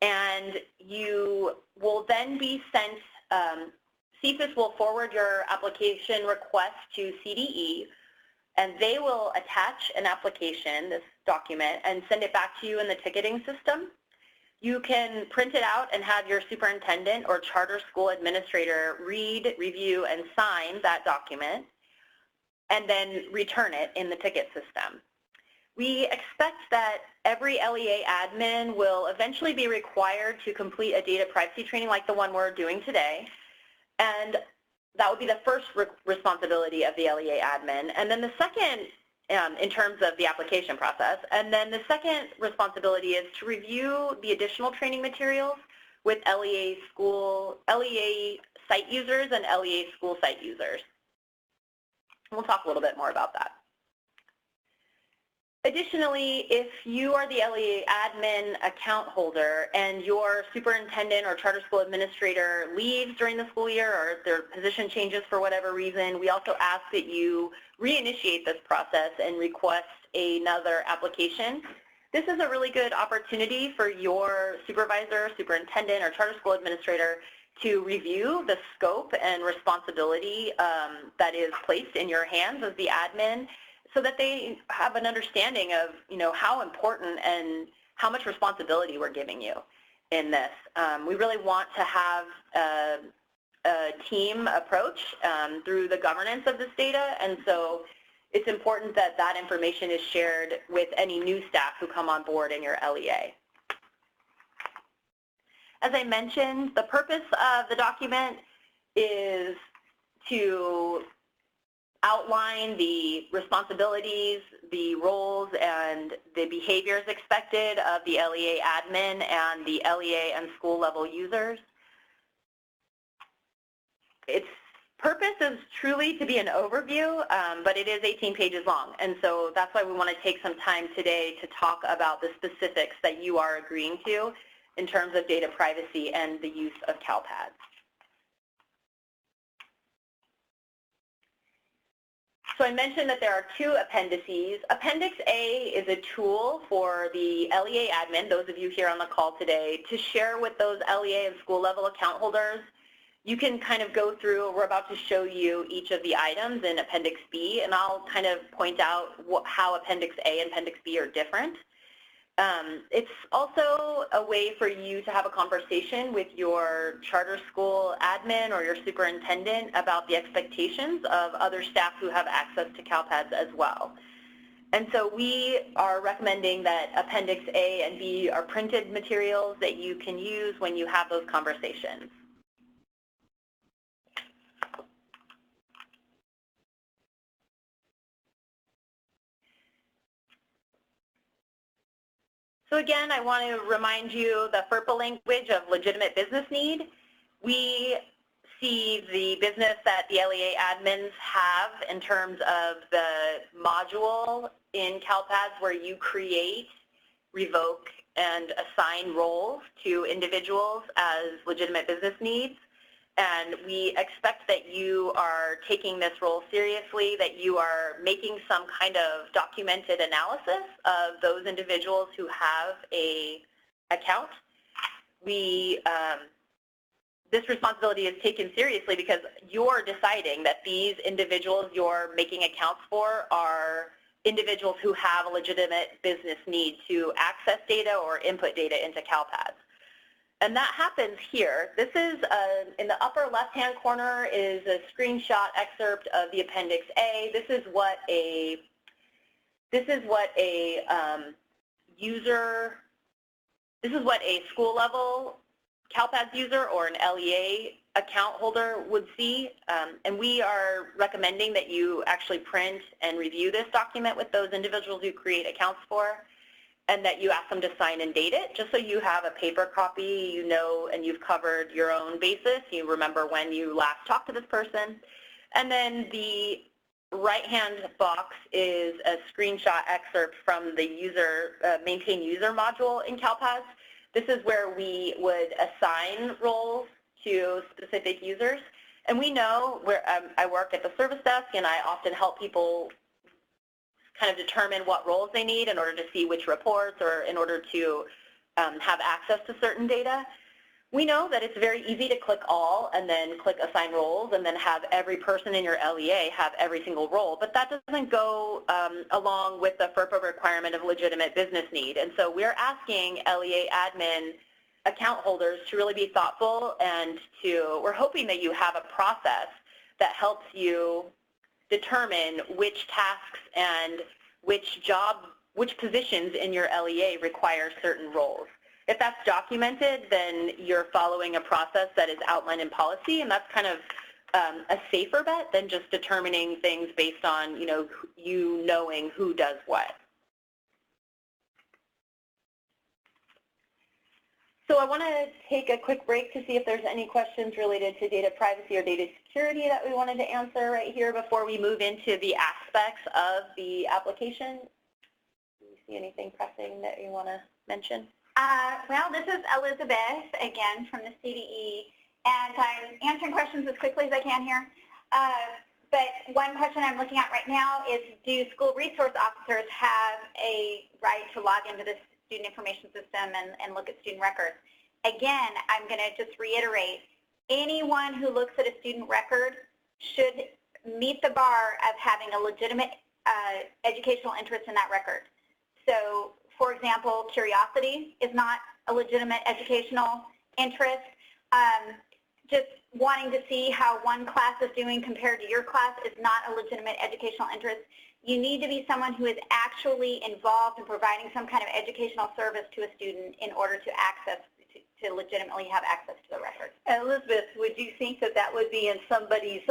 and you will then be sent, CSIS will forward your application request to CDE, and they will attach an application, this document, and send it back to you in the ticketing system. You can print it out and have your superintendent or charter school administrator read, review, and sign that document, and then return it in the ticket system. We expect that every LEA admin will eventually be required to complete a data privacy training like the one we're doing today, and that would be the first responsibility of the LEA admin. And then the second, in terms of the application process, and then the second responsibility is to review the additional training materials with LEA site users and LEA school site users. We'll talk a little bit more about that. Additionally, if you are the LEA admin account holder and your superintendent or charter school administrator leaves during the school year or their position changes for whatever reason, we also ask that you reinitiate this process and request another application. This is a really good opportunity for your supervisor, superintendent, or charter school administrator to review the scope and responsibility that is placed in your hands as the admin, so that they have an understanding of, how important and how much responsibility we're giving you in this. We really want to have a team approach through the governance of this data, and so it's important that that information is shared with any new staff who come on board in your LEA. As I mentioned, the purpose of the document is to outline the responsibilities, the roles, and the behaviors expected of the LEA admin and the LEA and school level users. Its purpose is truly to be an overview, but it is 18 pages long, and so that's why we want to take some time today to talk about the specifics that you are agreeing to in terms of data privacy and the use of CALPADS. So I mentioned that there are two appendices. Appendix A is a tool for the LEA admin, those of you here on the call today, to share with those LEA and school level account holders. You can kind of go through, we're about to show you each of the items in Appendix B, and I'll kind of point out how Appendix A and Appendix B are different. It's also a way for you to have a conversation with your charter school admin or your superintendent about the expectations of other staff who have access to CALPADS as well. And so we are recommending that Appendix A and B are printed materials that you can use when you have those conversations. So again, I want to remind you the FERPA language of legitimate business need. We see the business that the LEA admins have in terms of the module in CALPADS where you create, revoke, and assign roles to individuals as legitimate business needs. And we expect that you are taking this role seriously, that you are making some kind of documented analysis of those individuals who have an account. This responsibility is taken seriously because you're deciding that these individuals you're making accounts for are individuals who have a legitimate business need to access data or input data into CALPADS. And that happens here. This is, in the upper left-hand corner is a screenshot excerpt of the Appendix A. This is what a school-level CALPADS user or an LEA account holder would see. And we are recommending that you actually print and review this document with those individuals you create accounts for, and that you ask them to sign and date it, just so you have a paper copy, and you've covered your own basis. You remember when you last talked to this person. And then the right-hand box is a screenshot excerpt from the maintain user module in CALPADS. This is where we would assign roles to specific users. And we know where I work at the service desk, and I often help people kind of determine what roles they need in order to see which reports or in order to have access to certain data. We know that it's very easy to click all and then click assign roles and then have every person in your LEA have every single role, but that doesn't go along with the FERPA requirement of legitimate business need. And so we're asking LEA admin account holders to really be thoughtful, and we're hoping that you have a process that helps you determine which tasks and which positions in your LEA require certain roles. If that's documented, then you're following a process that is outlined in policy, and that's kind of a safer bet than just determining things based on, you knowing who does what. So I want to take a quick break to see if there's any questions related to data privacy or data security that we wanted to answer right here before we move into the aspects of the application. Do you see anything pressing that you want to mention? Well, this is Elizabeth again from the CDE, and I'm answering questions as quickly as I can here. But one question I'm looking at right now is, do school resource officers have a right to log into the student information system and look at student records? Again, I'm going to just reiterate, anyone who looks at a student record should meet the bar of having a legitimate educational interest in that record. So, for example, curiosity is not a legitimate educational interest. Just wanting to see how one class is doing compared to your class is not a legitimate educational interest. You need to be someone who is actually involved in providing some kind of educational service to a student in order to to legitimately have access to the record. Elizabeth, would you think that that would be in somebody's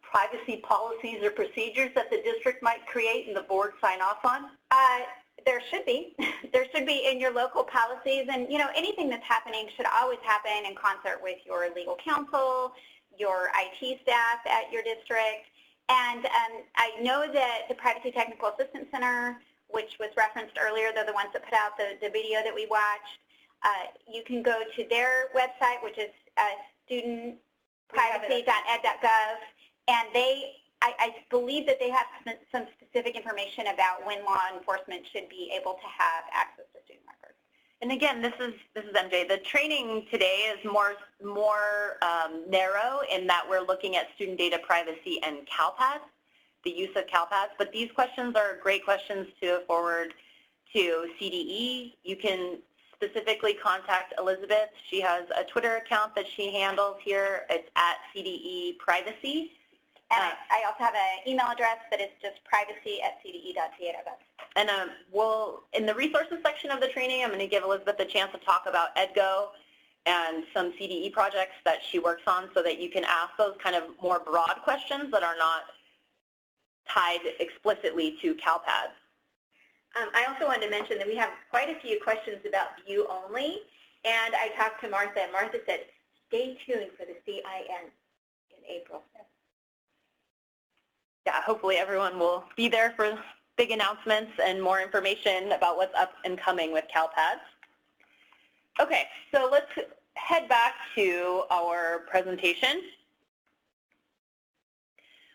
privacy policies or procedures that the district might create and the board sign off on? There should be. There should be in your local policies, and anything that's happening should always happen in concert with your legal counsel, your IT staff at your district. And I know that the Privacy Technical Assistance Center, which was referenced earlier, they're the ones that put out the video that we watched. You can go to their website, which is studentprivacy.ed.gov, and I believe that they have some specific information about when law enforcement should be able to have access to student records. And again, this is MJ. The training today is more narrow in that we're looking at student data privacy and CALPADS, the use of CALPADS. But these questions are great questions to forward to CDE. You can specifically contact Elizabeth. She has a Twitter account that she handles here. It's at CDE Privacy. And I also have an email address that is just privacy@cde.ca.gov. And in the resources section of the training, I'm going to give Elizabeth a chance to talk about EDGO and some CDE projects that she works on so that you can ask those kind of more broad questions that are not tied explicitly to CALPADS. I also wanted to mention that we have quite a few questions about view only, and I talked to Martha, and Martha said, stay tuned for the CIN in April. Yeah, hopefully everyone will be there for big announcements and more information about what's up and coming with CALPADS. Okay, so let's head back to our presentation.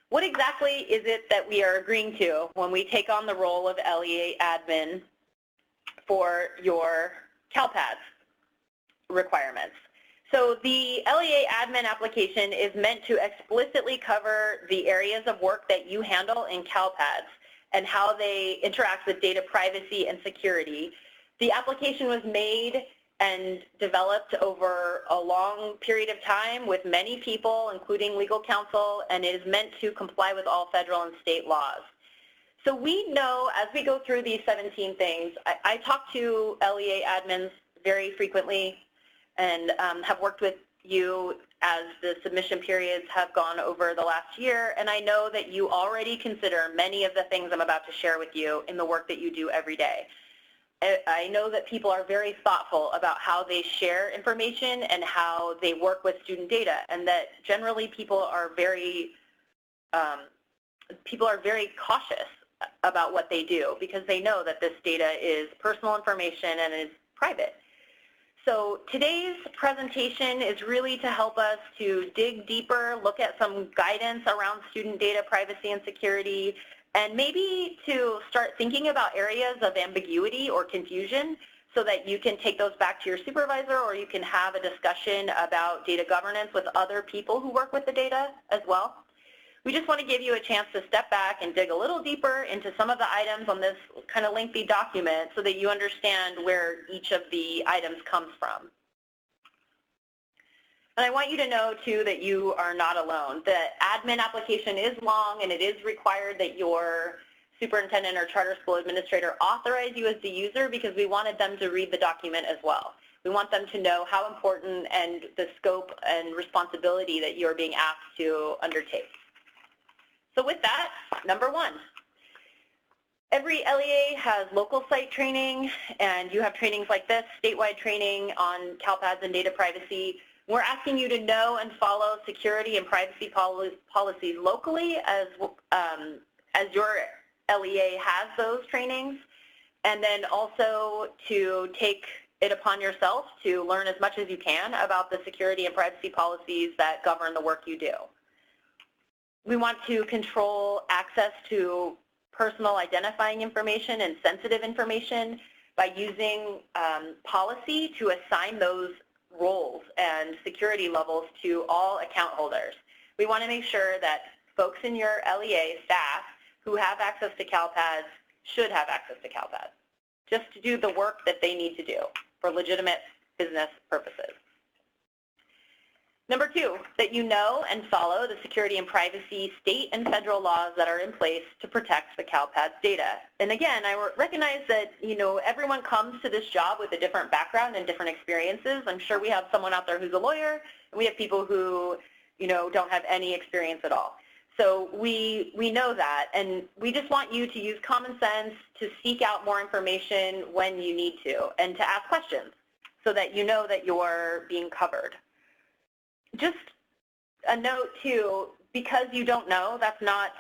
What exactly is it that we are agreeing to when we take on the role of LEA admin for your CALPADS requirements? So the LEA admin application is meant to explicitly cover the areas of work that you handle in CALPADS and how they interact with data privacy and security. The application was made and developed over a long period of time with many people, including legal counsel, and it is meant to comply with all federal and state laws. So we know as we go through these 17 things, I talk to LEA admins very frequently and have worked with you as the submission periods have gone over the last year, and I know that you already consider many of the things I'm about to share with you in the work that you do every day. I know that people are very thoughtful about how they share information and how they work with student data, and that generally people are very cautious about what they do because they know that this data is personal information and is private. So today's presentation is really to help us to dig deeper, look at some guidance around student data privacy and security, and maybe to start thinking about areas of ambiguity or confusion so that you can take those back to your supervisor, or you can have a discussion about data governance with other people who work with the data as well. We just want to give you a chance to step back and dig a little deeper into some of the items on this kind of lengthy document so that you understand where each of the items comes from. And I want you to know, too, that you are not alone. The admin application is long, and it is required that your superintendent or charter school administrator authorize you as the user because we wanted them to read the document as well. We want them to know how important and the scope and responsibility that you're being asked to undertake. So with that, number one, Every LEA has local site training, and you have trainings like this, statewide training on CALPADS and data privacy. We're asking you to know and follow security and privacy policies locally as your LEA has those trainings, and then also to take it upon yourself to learn as much as you can about the security and privacy policies that govern the work you do. We want to control access to personal identifying information and sensitive information by using policy to assign those roles and security levels to all account holders. We want to make sure that folks in your LEA staff who have access to CALPADS should have access to CALPADS, just to do the work that they need to do for legitimate business purposes. Number 2, that you know and follow the security and privacy state and federal laws that are in place to protect the CALPADS data. And again, I recognize that, everyone comes to this job with a different background and different experiences. I'm sure we have someone out there who's a lawyer, and we have people who, don't have any experience at all. So we know that, and we just want you to use common sense to seek out more information when you need to, and to ask questions so that you know that you're being covered. Just a note too, because you don't know, that's not,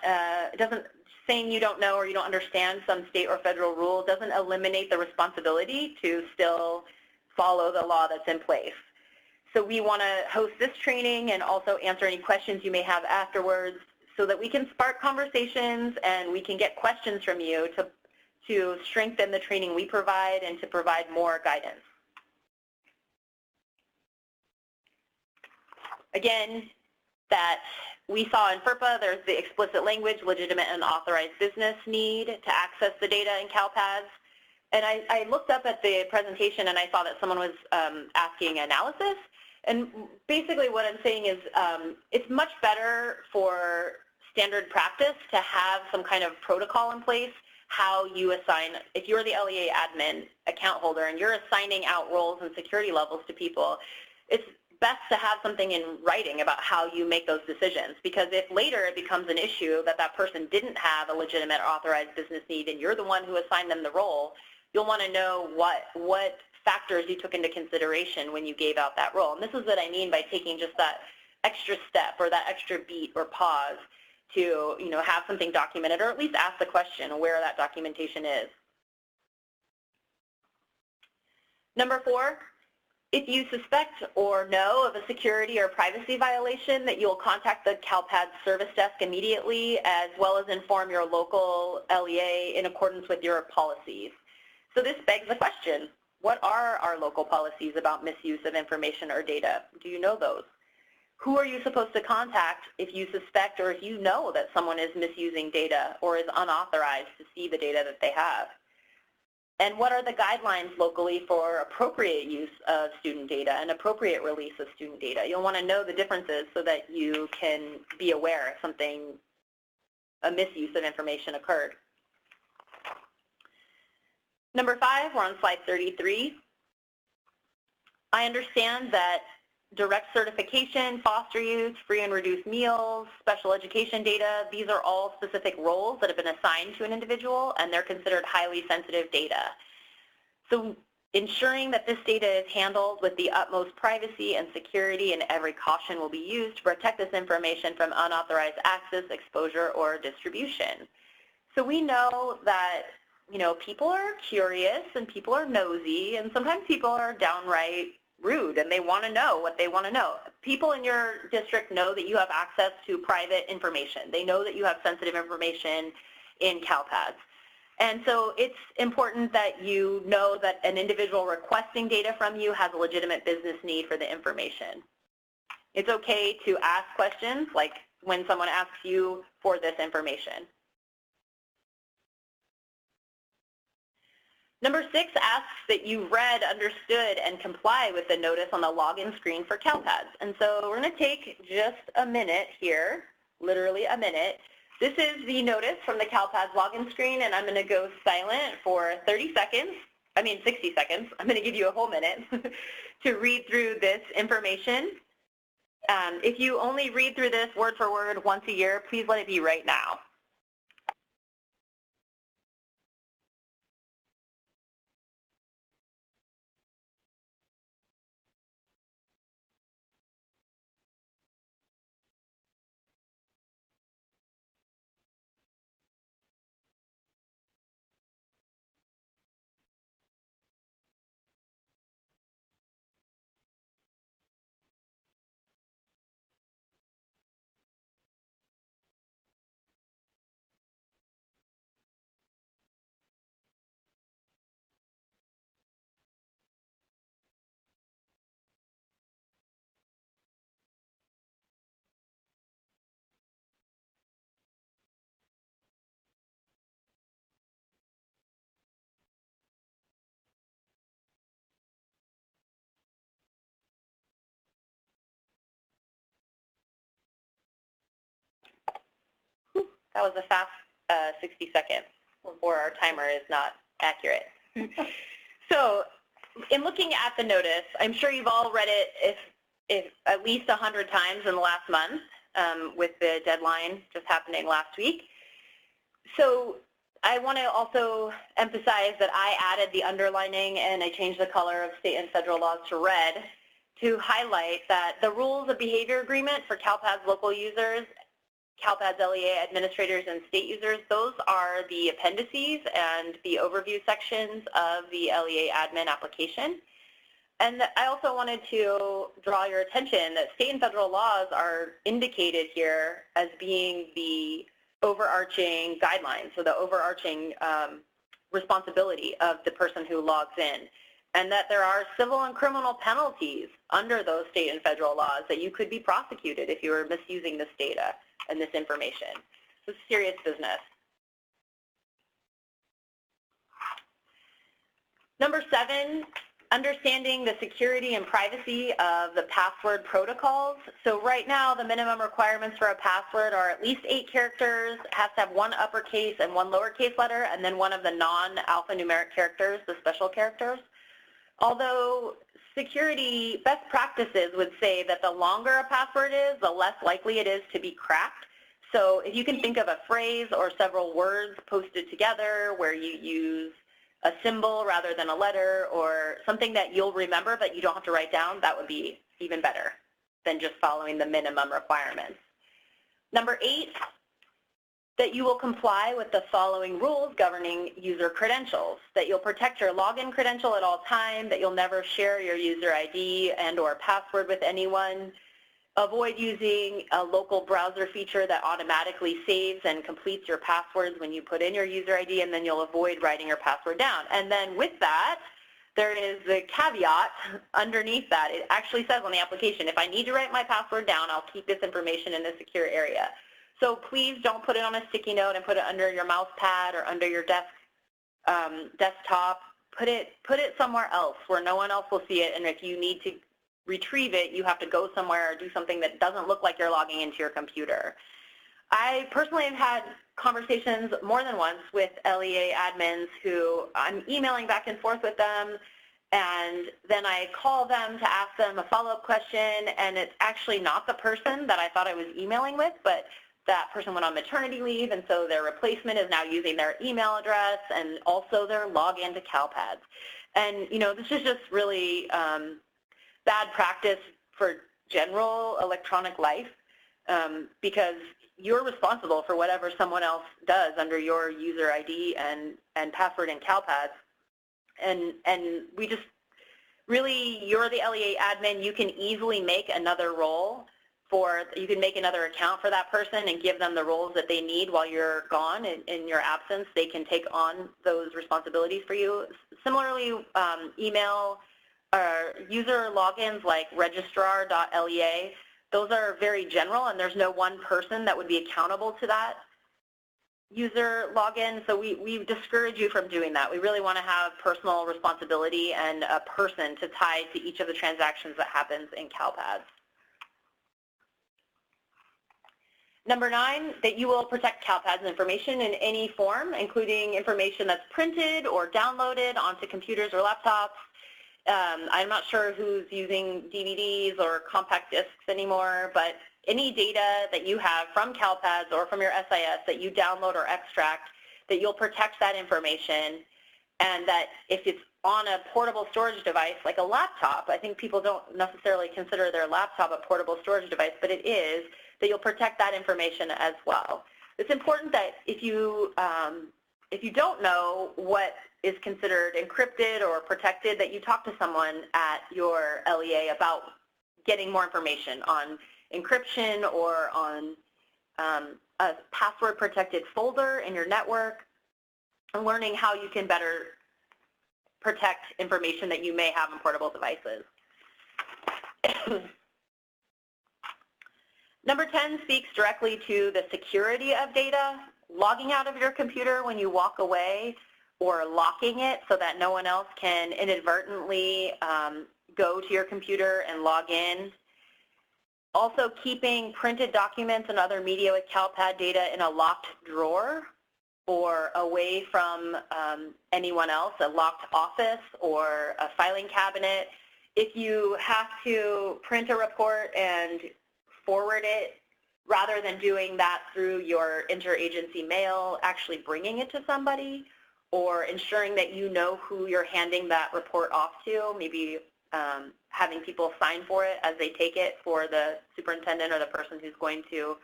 saying you don't know or you don't understand some state or federal rule doesn't eliminate the responsibility to still follow the law that's in place. So we want to host this training and also answer any questions you may have afterwards so that we can spark conversations and we can get questions from you to strengthen the training we provide and to provide more guidance. Again, that we saw in FERPA, there's the explicit language, legitimate and authorized business need to access the data in CALPADS. And I looked up at the presentation and I saw that someone was asking analysis. And basically what I'm saying is it's much better for standard practice to have some kind of protocol in place, how you assign, if you're the LEA admin account holder and you're assigning out roles and security levels to people, it's best to have something in writing about how you make those decisions, because if later it becomes an issue that that person didn't have a legitimate or authorized business need and you're the one who assigned them the role, you'll want to know what factors you took into consideration when you gave out that role. And this is what I mean by taking just that extra step or that extra beat or pause to have something documented, or at least ask the question where that documentation is. Number 4, if you suspect or know of a security or privacy violation, that you'll contact the CALPADS service desk immediately, as well as inform your local LEA in accordance with your policies. So this begs the question, what are our local policies about misuse of information or data? Do you know those? Who are you supposed to contact if you suspect or if you know that someone is misusing data or is unauthorized to see the data that they have? And what are the guidelines locally for appropriate use of student data and appropriate release of student data? You'll want to know the differences so that you can be aware if a misuse of information occurred. Number 5, we're on slide 33. I understand that direct certification, foster youth, free and reduced meals, special education data, these are all specific roles that have been assigned to an individual, and they're considered highly sensitive data. So ensuring that this data is handled with the utmost privacy and security, and every caution will be used to protect this information from unauthorized access, exposure, or distribution. So we know that people are curious and people are nosy, and sometimes people are downright rude and they want to know what they want to know. People in your district know that you have access to private information. They know that you have sensitive information in CALPADS. And so it's important that you know that an individual requesting data from you has a legitimate business need for the information. It's okay to ask questions like when someone asks you for this information. Number 6 asks that you've read, understood, and comply with the notice on the login screen for CALPADS. And so we're going to take just a minute here, literally a minute. This is the notice from the CALPADS login screen, and I'm going to go silent for 60 seconds. I'm going to give you a whole minute to read through this information. If you only read through this word for word once a year, please let it be right now. that was a fast 60 seconds, or our timer is not accurate. So in looking at the notice, I'm sure you've all read it if at least 100 times in the last month, with the deadline just happening last week. So I want to also emphasize that I added the underlining and I changed the color of state and federal laws to red to highlight that the rules of behavior agreement for CALPADS local users, CALPADS LEA administrators, and state users, those are the appendices and the overview sections of the LEA admin application. And I also wanted to draw your attention that state and federal laws are indicated here as being the overarching guidelines, so the overarching responsibility of the person who logs in, and that there are civil and criminal penalties under those state and federal laws that you could be prosecuted if you were misusing this data and this information. So it's serious business. Number 7, understanding the security and privacy of the password protocols. So right now, the minimum requirements for a password are at least 8 characters, has to have 1 uppercase and 1 lowercase letter, and then 1 of the non-alphanumeric characters, the special characters. Although security best practices would say that the longer a password is, the less likely it is to be cracked. So if you can think of a phrase or several words posted together where you use a symbol rather than a letter, or something that you'll remember but you don't have to write down, that would be even better than just following the minimum requirements. Number 8, that you will comply with the following rules governing user credentials, that you'll protect your login credential at all times, that you'll never share your user ID and or password with anyone, avoid using a local browser feature that automatically saves and completes your passwords when you put in your user ID, and then you'll avoid writing your password down. And then with that, there is the caveat underneath that. It actually says on the application, if I need to write my password down, I'll keep this information in a secure area. So please don't put it on a sticky note and put it under your mouse pad or under your desktop. Put it somewhere else where no one else will see it, and if you need to retrieve it, you have to go somewhere or do something that doesn't look like you're logging into your computer. I personally have had conversations more than once with LEA admins who I'm emailing back and forth with them, and then I call them to ask them a follow-up question, and it's actually not the person that I thought I was emailing with, but that person went on maternity leave, and so their replacement is now using their email address and also their login to CALPADS. And, you know, this is just really bad practice for general electronic life, because you're responsible for whatever someone else does under your user ID and password in CALPADS. And we just really, you're the LEA admin, you can easily make another role you can make another account for that person and give them the roles that they need while you're gone. In your absence, they can take on those responsibilities for you. Similarly, email user logins like registrar.lea, those are very general, and there's no one person that would be accountable to that user login, so we discourage you from doing that. We really want to have personal responsibility and a person to tie to each of the transactions that happens in CALPADS. Number 9, that you will protect CALPADS information in any form, including information that's printed or downloaded onto computers or laptops. I'm not sure who's using DVDs or compact discs anymore, but any data that you have from CALPADS or from your SIS that you download or extract, that you'll protect that information, and that if it's on a portable storage device like a laptop, I think people don't necessarily consider their laptop a portable storage device, but it is, that you'll protect that information as well. It's important that if you don't know what is considered encrypted or protected, that you talk to someone at your LEA about getting more information on encryption or on a password protected folder in your network, and learning how you can better protect information that you may have on portable devices. Number 10 speaks directly to the security of data, logging out of your computer when you walk away, or locking it so that no one else can inadvertently go to your computer and log in. Also keeping printed documents and other media with CalPAD data in a locked drawer or away from anyone else, a locked office or a filing cabinet. If you have to print a report and forward it, rather than doing that through your interagency mail, actually bringing it to somebody or ensuring that you know who you're handing that report off to, maybe having people sign for it as they take it for the superintendent or the person who's going to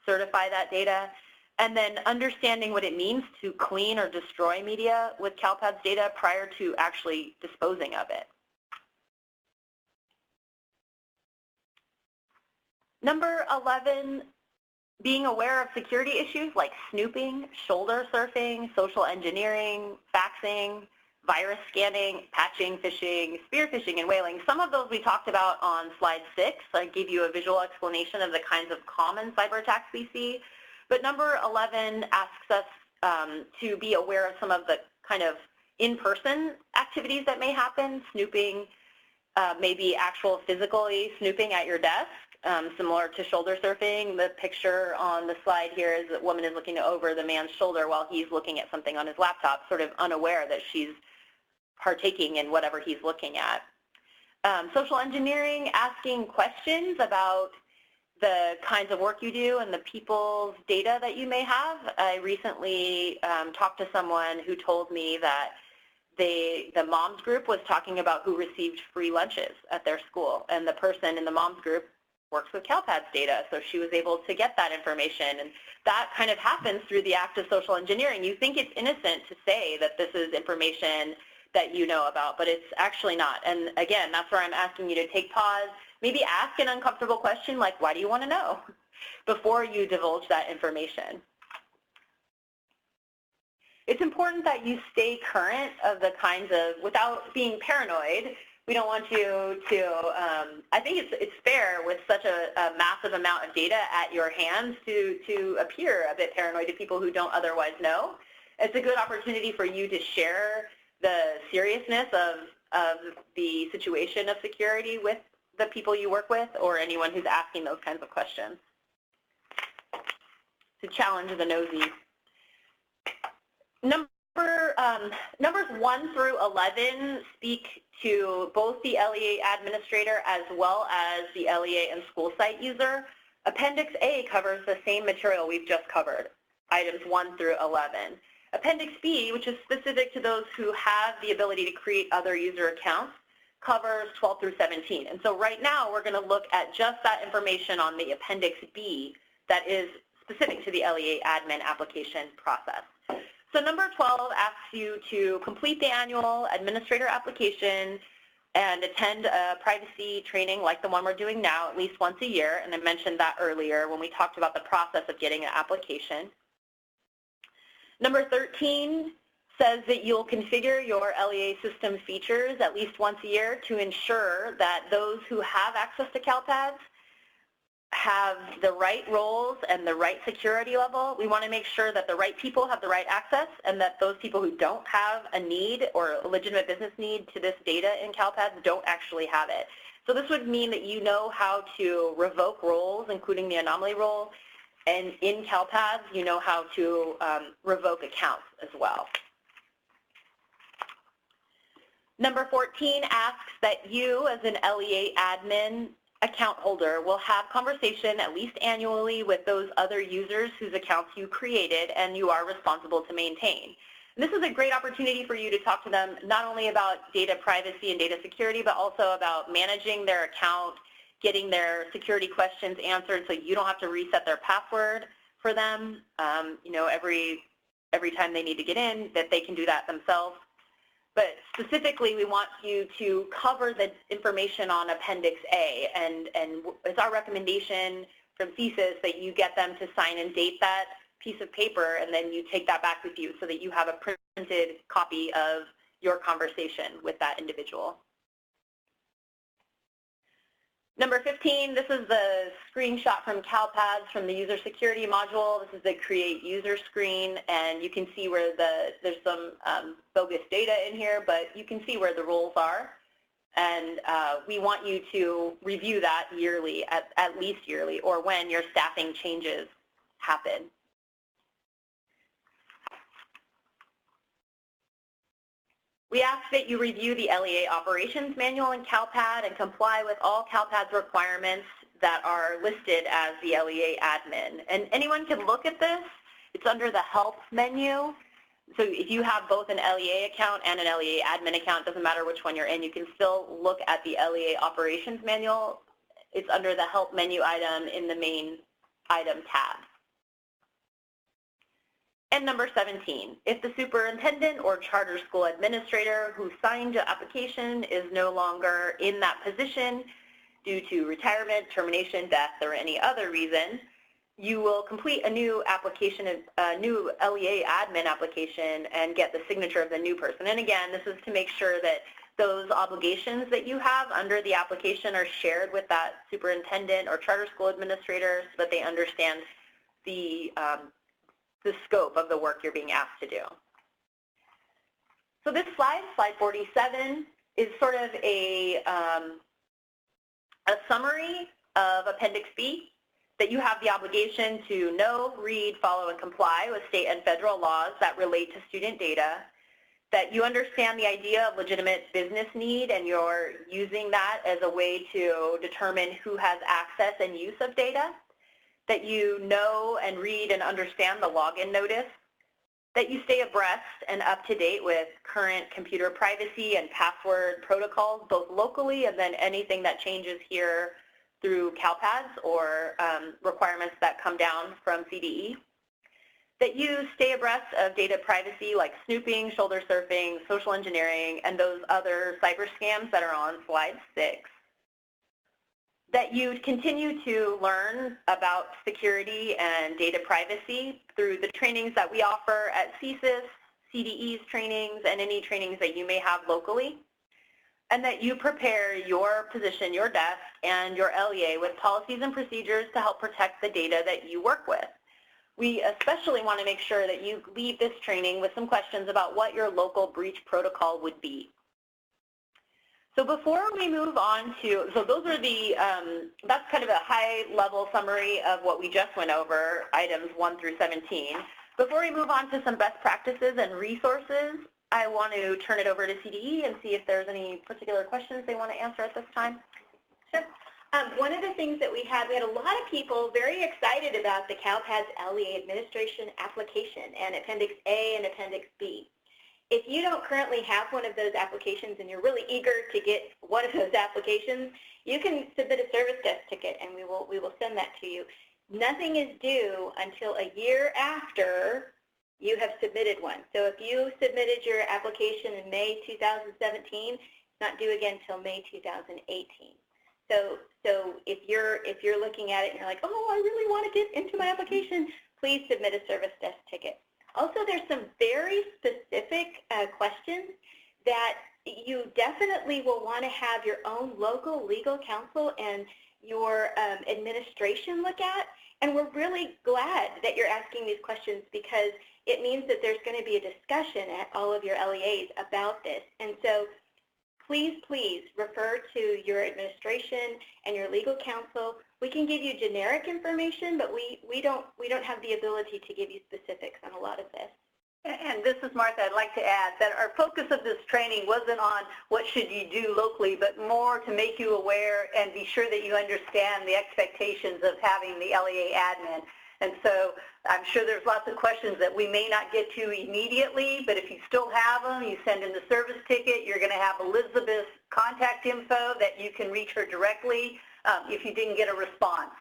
certify that data. And then understanding what it means to clean or destroy media with CalPADS data prior to actually disposing of it. Number 11, being aware of security issues like snooping, shoulder surfing, social engineering, faxing, virus scanning, patching, phishing, spear phishing, and whaling. Some of those we talked about on slide 6. I gave you a visual explanation of the kinds of common cyber attacks we see. But number 11 asks us to be aware of some of the kind of in-person activities that may happen, snooping, maybe actual physically snooping at your desk, similar to shoulder surfing. The picture on the slide here is that woman is looking over the man's shoulder while he's looking at something on his laptop, sort of unaware that she's partaking in whatever he's looking at. Social engineering, asking questions about the kinds of work you do and the people's data that you may have. I recently talked to someone who told me that the moms group was talking about who received free lunches at their school, and the person in the moms group works with CalPADS data, so she was able to get that information. And that kind of happens through the act of social engineering. You think it's innocent to say that this is information that you know about, but it's actually not. And again, that's where I'm asking you to take pause, maybe ask an uncomfortable question like, why do you want to know, before you divulge that information. It's important that you stay current of the kinds of, without being paranoid. We don't want you to, I think it's fair with such a massive amount of data at your hands to appear a bit paranoid to people who don't otherwise know. It's a good opportunity for you to share the seriousness of the situation of security with the people you work with or anyone who's asking those kinds of questions. To challenge the nosy. Numbers 1 through 11 speak to both the LEA administrator as well as the LEA and school site user. Appendix A covers the same material we've just covered, items 1 through 11. Appendix B, which is specific to those who have the ability to create other user accounts, covers 12 through 17. And so right now we're going to look at just that information on the Appendix B that is specific to the LEA admin application process. So number 12 asks you to complete the annual administrator application and attend a privacy training like the one we're doing now at least once a year. And I mentioned that earlier when we talked about the process of getting an application. Number 13 says that you'll configure your LEA system features at least once a year to ensure that those who have access to CalPADS have the right roles and the right security level. We want to make sure that the right people have the right access and that those people who don't have a need or a legitimate business need to this data in CalPADS don't actually have it. So this would mean that you know how to revoke roles, including the anomaly role, and in CalPADS you know how to revoke accounts as well. Number 14 asks that you as an LEA admin account holder will have conversation at least annually with those other users whose accounts you created and you are responsible to maintain. And this is a great opportunity for you to talk to them not only about data privacy and data security, but also about managing their account, getting their security questions answered so you don't have to reset their password for them, you know, every time they need to get in, that they can do that themselves. But specifically, we want you to cover the information on Appendix A, and it's our recommendation from CSIS that you get them to sign and date that piece of paper, and then you take that back with you so that you have a printed copy of your conversation with that individual. Number 15, this is the screenshot from CalPADS from the user security module. This is the create user screen, and you can see where there's some bogus data in here, but you can see where the roles are. And we want you to review that yearly, at least yearly, or when your staffing changes happen. We ask that you review the LEA Operations Manual in CALPAD and comply with all CALPAD's requirements that are listed as the LEA admin. And anyone can look at this. It's under the Help menu. So if you have both an LEA account and an LEA admin account, doesn't matter which one you're in, you can still look at the LEA Operations Manual. It's under the Help menu item in the main item tab. And number 17, if the superintendent or charter school administrator who signed your application is no longer in that position due to retirement, termination, death, or any other reason, you will complete a new application, a new LEA admin application, and get the signature of the new person. And again, this is to make sure that those obligations that you have under the application are shared with that superintendent or charter school administrator so that they understand the scope of the work you're being asked to do. So this slide, slide 47, is sort of a summary of Appendix B, that you have the obligation to know, read, follow, and comply with state and federal laws that relate to student data, that you understand the idea of legitimate business need and you're using that as a way to determine who has access and use of data, that you know and read and understand the login notice, that you stay abreast and up to date with current computer privacy and password protocols, both locally and then anything that changes here through CALPADS or requirements that come down from CDE, that you stay abreast of data privacy like snooping, shoulder surfing, social engineering, and those other cyber scams that are on slide 6. That you continue to learn about security and data privacy through the trainings that we offer at CSIS, CDE's trainings, and any trainings that you may have locally. And that you prepare your position, your desk, and your LEA with policies and procedures to help protect the data that you work with. We especially want to make sure that you leave this training with some questions about what your local breach protocol would be. So before we move on to, so those are the, that's kind of a high-level summary of what we just went over, items 1 through 17. Before we move on to some best practices and resources, I want to turn it over to CDE and see if there's any particular questions they want to answer at this time. Sure. One of the things that we had a lot of people very excited about the CALPADS LEA administration application and Appendix A and Appendix B. If you don't currently have one of those applications and you're really eager to get one of those applications, you can submit a service desk ticket and we will send that to you. Nothing is due until a year after you have submitted one. So if you submitted your application in May 2017, it's not due again until May 2018. So if you're looking at it and you're like, oh, I really want to get into my application, please submit a service desk ticket. Also, there's some very specific questions that you definitely will want to have your own local legal counsel and your administration look at. And we're really glad that you're asking these questions because it means that there's going to be a discussion at all of your LEAs about this. And so please, please refer to your administration and your legal counsel. We can give you generic information, but we don't have the ability to give you specifics on a lot of this. And this is Martha. I'd like to add that our focus of this training wasn't on what should you do locally, but more to make you aware and be sure that you understand the expectations of having the LEA admin. And so I'm sure there's lots of questions that we may not get to immediately, but if you still have them, you send in the service ticket. You're going to have Elizabeth's contact info that you can reach her directly if you didn't get a response.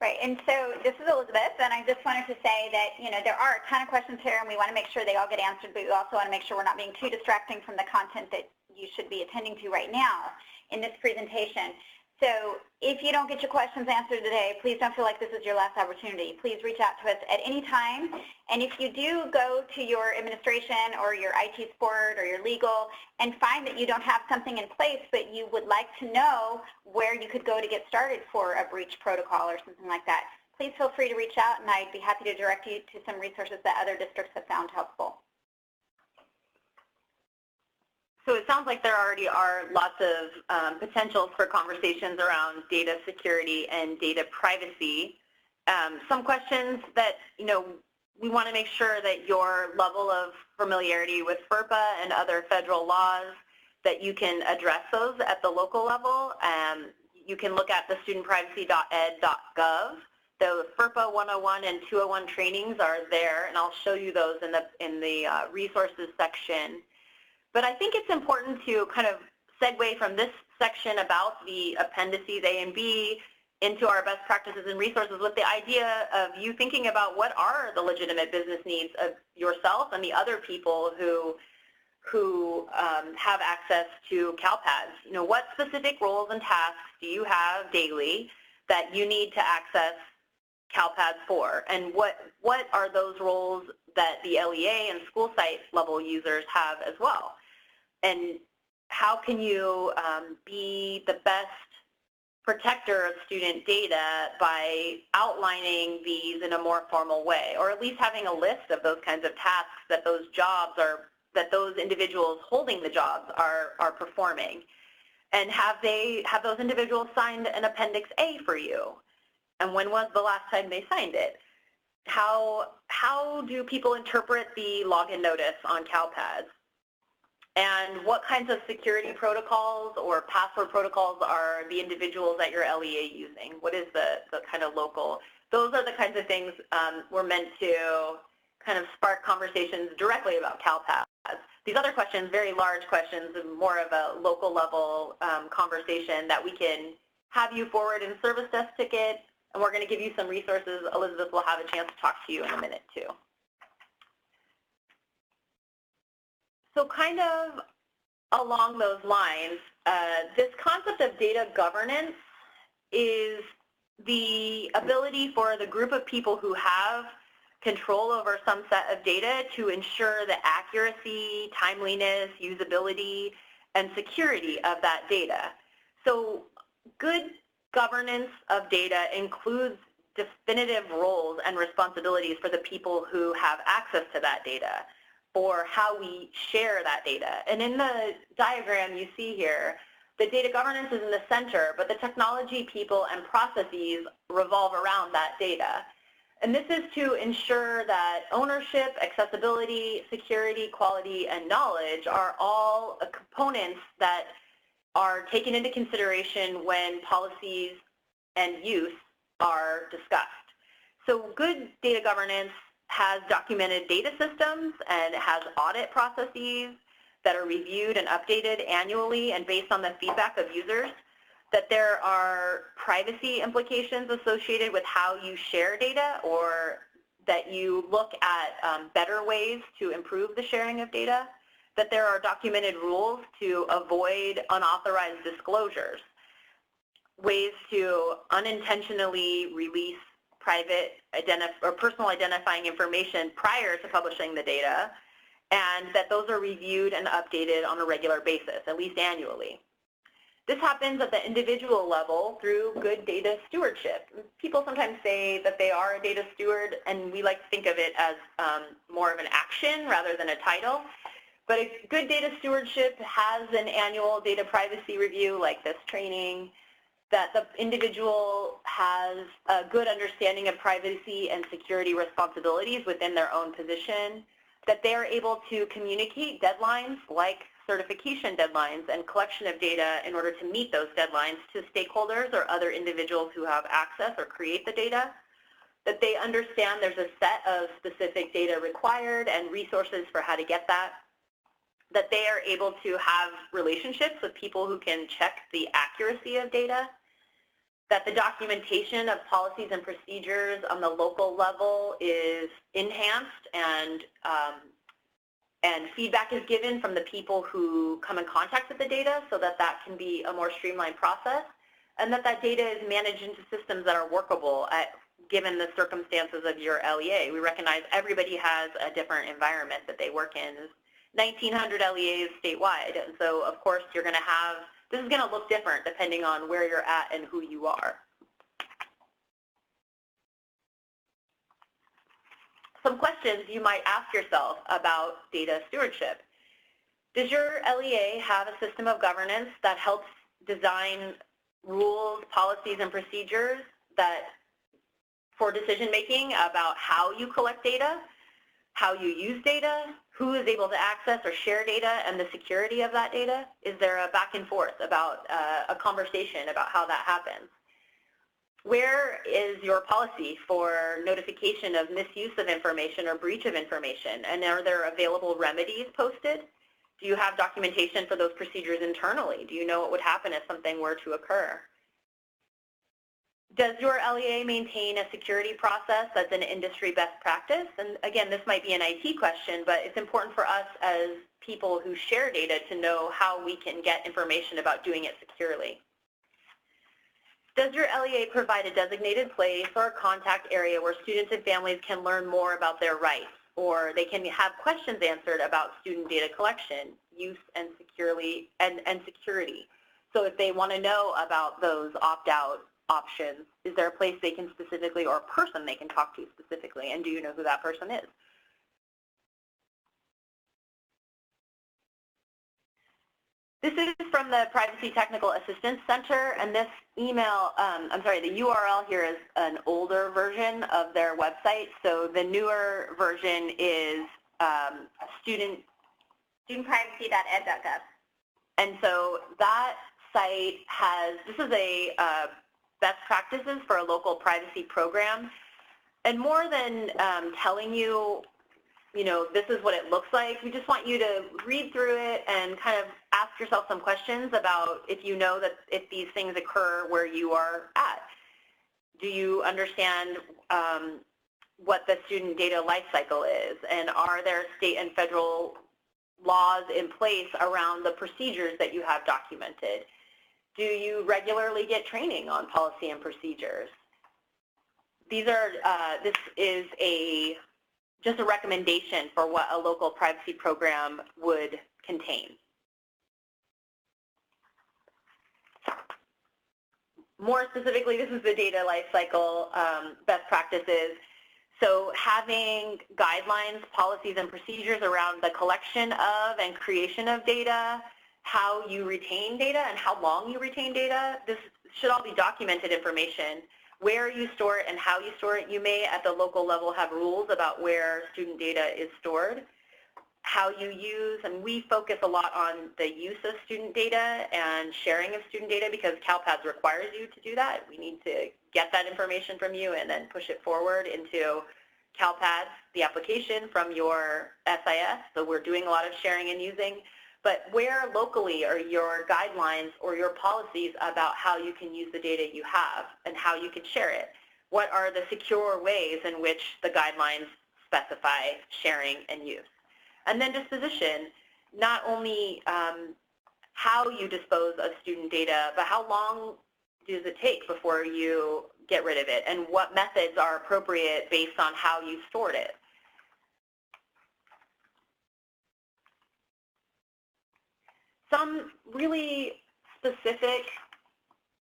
Right, and so this is Elizabeth, and I just wanted to say that, there are a ton of questions here, and we want to make sure they all get answered, but we also want to make sure we're not being too distracting from the content that you should be attending to right now in this presentation. So if you don't get your questions answered today, please don't feel like this is your last opportunity. Please reach out to us at any time. And if you do go to your administration or your IT support or your legal and find that you don't have something in place, but you would like to know where you could go to get started for a breach protocol or something like that, please feel free to reach out, and I'd be happy to direct you to some resources that other districts have found helpful. So it sounds like there already are lots of potentials for conversations around data security and data privacy. Some questions that, we want to make sure that your level of familiarity with FERPA and other federal laws, that you can address those at the local level. You can look at the studentprivacy.ed.gov. The FERPA 101 and 201 trainings are there, and I'll show you those in the resources section. But I think it's important to kind of segue from this section about the appendices A and B into our best practices and resources with the idea of you thinking about what are the legitimate business needs of yourself and the other people who have access to CALPADS. What specific roles and tasks do you have daily that you need to access CALPADS for? And what are those roles that the LEA and school site level users have as well? And how can you be the best protector of student data by outlining these in a more formal way, or at least having a list of those kinds of tasks that those jobs are, that those individuals holding the jobs are performing? And have those individuals signed an Appendix A for you? And when was the last time they signed it? How do people interpret the login notice on CALPADS? And what kinds of security protocols or password protocols are the individuals at your LEA using? What is the kind of local? Those are the kinds of things we're meant to kind of spark conversations directly about CALPADS. These other questions, very large questions, and more of a local level conversation that we can have you forward in service desk ticket, and we're going to give you some resources. Elizabeth will have a chance to talk to you in a minute too. So kind of along those lines, this concept of data governance is the ability for the group of people who have control over some set of data to ensure the accuracy, timeliness, usability, and security of that data. So good governance of data includes definitive roles and responsibilities for the people who have access to that data, or how we share that data. And in the diagram you see here, the data governance is in the center, but the technology, people, and processes revolve around that data. And this is to ensure that ownership, accessibility, security, quality, and knowledge are all components that are taken into consideration when policies and use are discussed. So good data governance has documented data systems and has audit processes that are reviewed and updated annually and based on the feedback of users, that there are privacy implications associated with how you share data, or that you look at better ways to improve the sharing of data, that there are documented rules to avoid unauthorized disclosures, ways to unintentionally release private or personal identifying information prior to publishing the data, and that those are reviewed and updated on a regular basis, at least annually. This happens at the individual level through good data stewardship. People sometimes say that they are a data steward, and we like to think of it as more of an action rather than a title. But a good data stewardship has an annual data privacy review like this training, that the individual has a good understanding of privacy and security responsibilities within their own position, that they are able to communicate deadlines like certification deadlines and collection of data in order to meet those deadlines to stakeholders or other individuals who have access or create the data, that they understand there's a set of specific data required and resources for how to get that, that they are able to have relationships with people who can check the accuracy of data, that the documentation of policies and procedures on the local level is enhanced and feedback is given from the people who come in contact with the data so that that can be a more streamlined process, and that that data is managed into systems that are workable given the circumstances of your LEA. We recognize everybody has a different environment that they work in. 1,900 LEAs statewide, and so of course you're going to have, this is going to look different depending on where you're at and who you are. Some questions you might ask yourself about data stewardship. Does your LEA have a system of governance that helps design rules, policies, and procedures that for decision making about how you collect data, how you use data, who is able to access or share data, and the security of that data? Is there a back and forth about a conversation about how that happens? Where is your policy for notification of misuse of information or breach of information? And are there available remedies posted? Do you have documentation for those procedures internally? Do you know what would happen if something were to occur? Does your LEA maintain a security process that's an industry best practice? And again, this might be an IT question, but it's important for us as people who share data to know how we can get information about doing it securely. Does your LEA provide a designated place or a contact area where students and families can learn more about their rights, or they can have questions answered about student data collection, use, and security? So if they want to know about those opt-out options, is there a place they can specifically, or a person they can talk to specifically, and do you know who that person is? This is from the Privacy Technical Assistance Center, and this email, the URL here is an older version of their website. So the newer version is studentprivacy.ed.gov. And so that site has, this is a best practices for a local privacy program. And more than telling you, this is what it looks like, we just want you to read through it and kind of ask yourself some questions about if you know that if these things occur where you are at. Do you understand what the student data life cycle is? And are there state and federal laws in place around the procedures that you have documented? Do you regularly get training on policy and procedures? These are, this is just a recommendation for what a local privacy program would contain. More specifically, this is the data lifecycle best practices. So having guidelines, policies, and procedures around the collection of and creation of data, how you retain data and how long you retain data. This should all be documented information. Where you store it and how you store it. You may at the local level have rules about where student data is stored. How you use, and we focus a lot on the use of student data and sharing of student data because CALPADS requires you to do that. We need to get that information from you and then push it forward into CALPADS, the application from your SIS. So we're doing a lot of sharing and using. But where locally are your guidelines or your policies about how you can use the data you have and how you can share it? What are the secure ways in which the guidelines specify sharing and use? And then disposition, not only how you dispose of student data, but how long does it take before you get rid of it, and what methods are appropriate based on how you stored it. Some really specific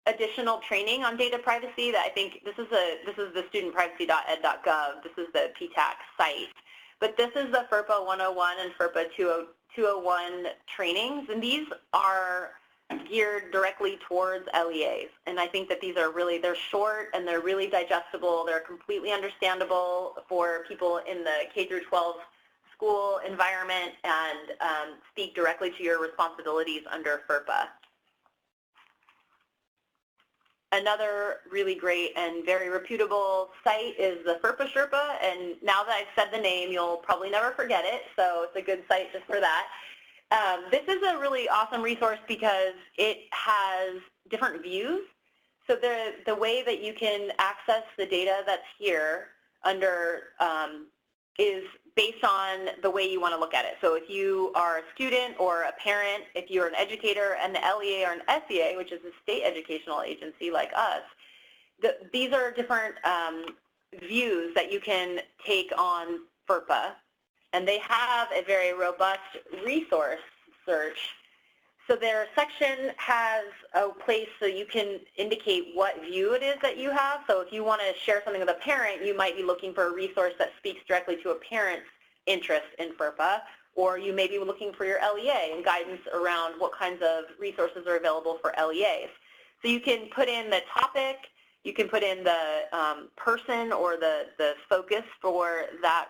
additional training on data privacy that I think this is the studentprivacy.ed.gov. This is the PTAC site. But this is the FERPA 101 and FERPA 201 trainings, and these are geared directly towards LEAs. And I think that these are really, they're short and they're really digestible. They're completely understandable for people in the K-12 school environment and speak directly to your responsibilities under FERPA. Another really great and very reputable site is the FERPA Sherpa, and now that I've said the name, you'll probably never forget it, so it's a good site just for that. This is a really awesome resource because it has different views. So the way that you can access the data that's here under is based on the way you want to look at it. So if you are a student or a parent, if you're an educator, and the LEA or an SEA, which is a state educational agency like us, these are different views that you can take on FERPA. And they have a very robust resource search. So their section has a place so you can indicate what view it is that you have. So if you want to share something with a parent, you might be looking for a resource that speaks directly to a parent's interest in FERPA. or you may be looking for your LEA and guidance around what kinds of resources are available for LEAs. So you can put in the topic, you can put in the person or the focus for that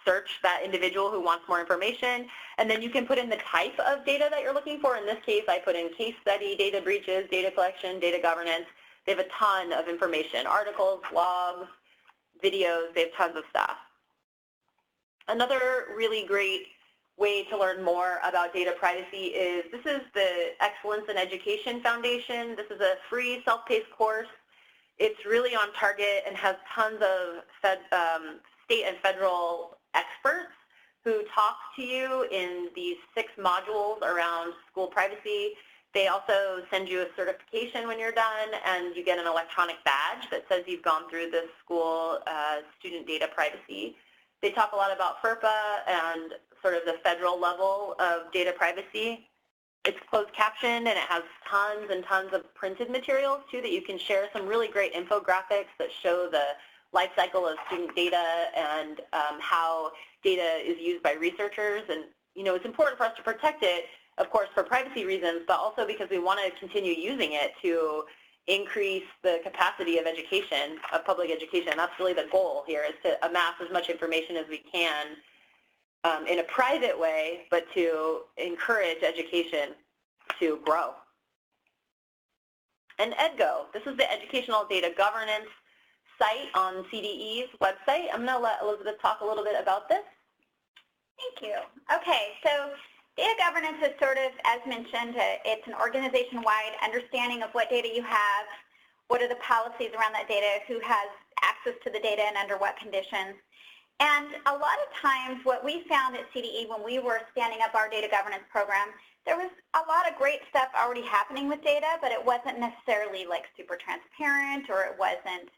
search, that individual who wants more information, and then you can put in the type of data that you're looking for. In this case, I put in case study, data breaches, data collection, data governance. They have a ton of information, articles, blogs, videos, they have tons of stuff. Another really great way to learn more about data privacy is, this is the Excellence in Education Foundation. This is a free self-paced course. It's really on target and has tons of state and federal experts who talk to you in these 6 modules around school privacy. They also send you a certification when you're done, and you get an electronic badge that says you've gone through the school student data privacy. They talk a lot about FERPA and sort of the federal level of data privacy. It's closed caption, and it has tons and tons of printed materials too that you can share, some really great infographics that show the life cycle of student data and how data is used by researchers. And you know, it's important for us to protect it, of course, for privacy reasons, but also because we want to continue using it to increase the capacity of education, of public education. That's really the goal here, is to amass as much information as we can in a private way, but to encourage education to grow. And EDGO, this is the Educational Data Governance site on CDE's website. I'm going to let Elizabeth talk a little bit about this. Thank you. Okay, so data governance is sort of, as mentioned, it's an organization-wide understanding of what data you have, what are the policies around that data, who has access to the data and under what conditions. And a lot of times what we found at CDE when we were standing up our data governance program, there was a lot of great stuff already happening with data, but it wasn't necessarily like super transparent, or it wasn't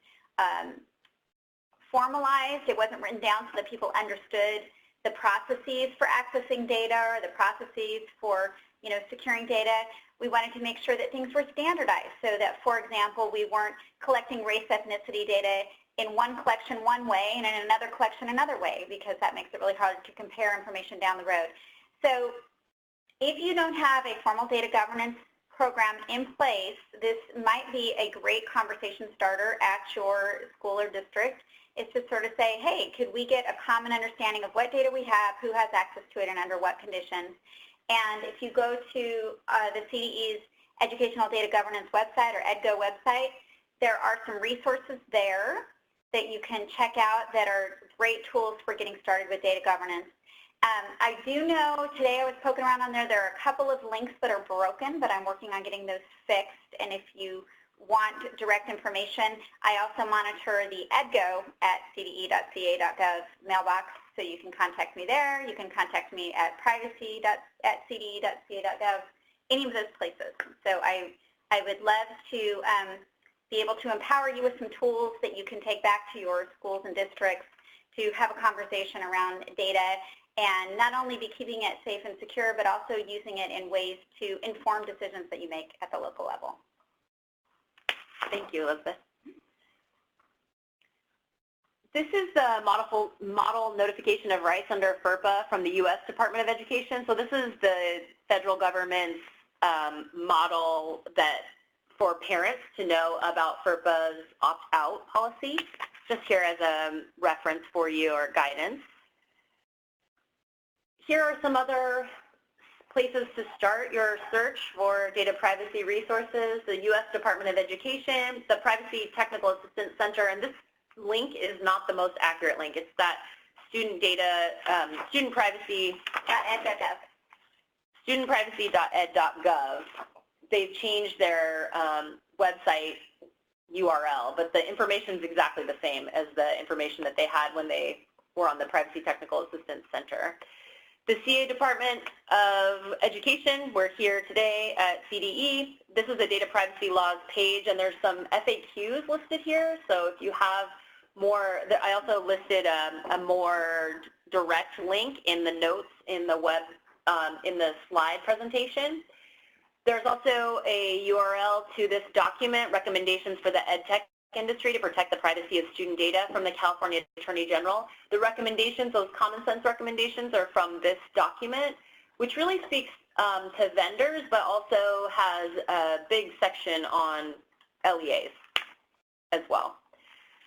formalized. It wasn't written down so that people understood the processes for accessing data or the processes for, you know, securing data. We wanted to make sure that things were standardized so that, for example, we weren't collecting race ethnicity data in one collection one way and in another collection another way, because that makes it really hard to compare information down the road. So if you don't have a formal data governance program in place, this might be a great conversation starter at your school or district. Is to sort of say, hey, could we get a common understanding of what data we have, who has access to it, and under what conditions? And if you go to the CDE's Educational Data Governance website, or EDGO website, there are some resources there that you can check out that are great tools for getting started with data governance. I do know today I was poking around on there, there are a couple of links that are broken, but I'm working on getting those fixed. And if you want direct information, I also monitor the EDGO at cde.ca.gov mailbox, so you can contact me there. You can contact me at privacy.cde.ca.gov, any of those places. So I would love to be able to empower you with some tools that you can take back to your schools and districts to have a conversation around data, and not only be keeping it safe and secure, but also using it in ways to inform decisions that you make at the local level. Thank you, Elizabeth. This is the model notification of rights under FERPA from the U.S. Department of Education. So this is the federal government's model that for parents to know about FERPA's opt-out policy, just here as a reference for you or guidance. Here are some other places to start your search for data privacy resources: the U.S. Department of Education, the Privacy Technical Assistance Center, and this link is not the most accurate link. It's that studentprivacy.ed.gov. They've changed their website URL, but the information is exactly the same as the information that they had when they were on the Privacy Technical Assistance Center. The CA Department of Education, we're here today at CDE. This is a data privacy laws page, and there's some FAQs listed here. So if you have more, I also listed a more direct link in the notes in the web, in the slide presentation. There's also a URL to this document, Recommendations for the EdTech industry to protect the privacy of student data from the California Attorney General. The recommendations, those common sense recommendations, are from this document, which really speaks to vendors, but also has a big section on LEAs as well.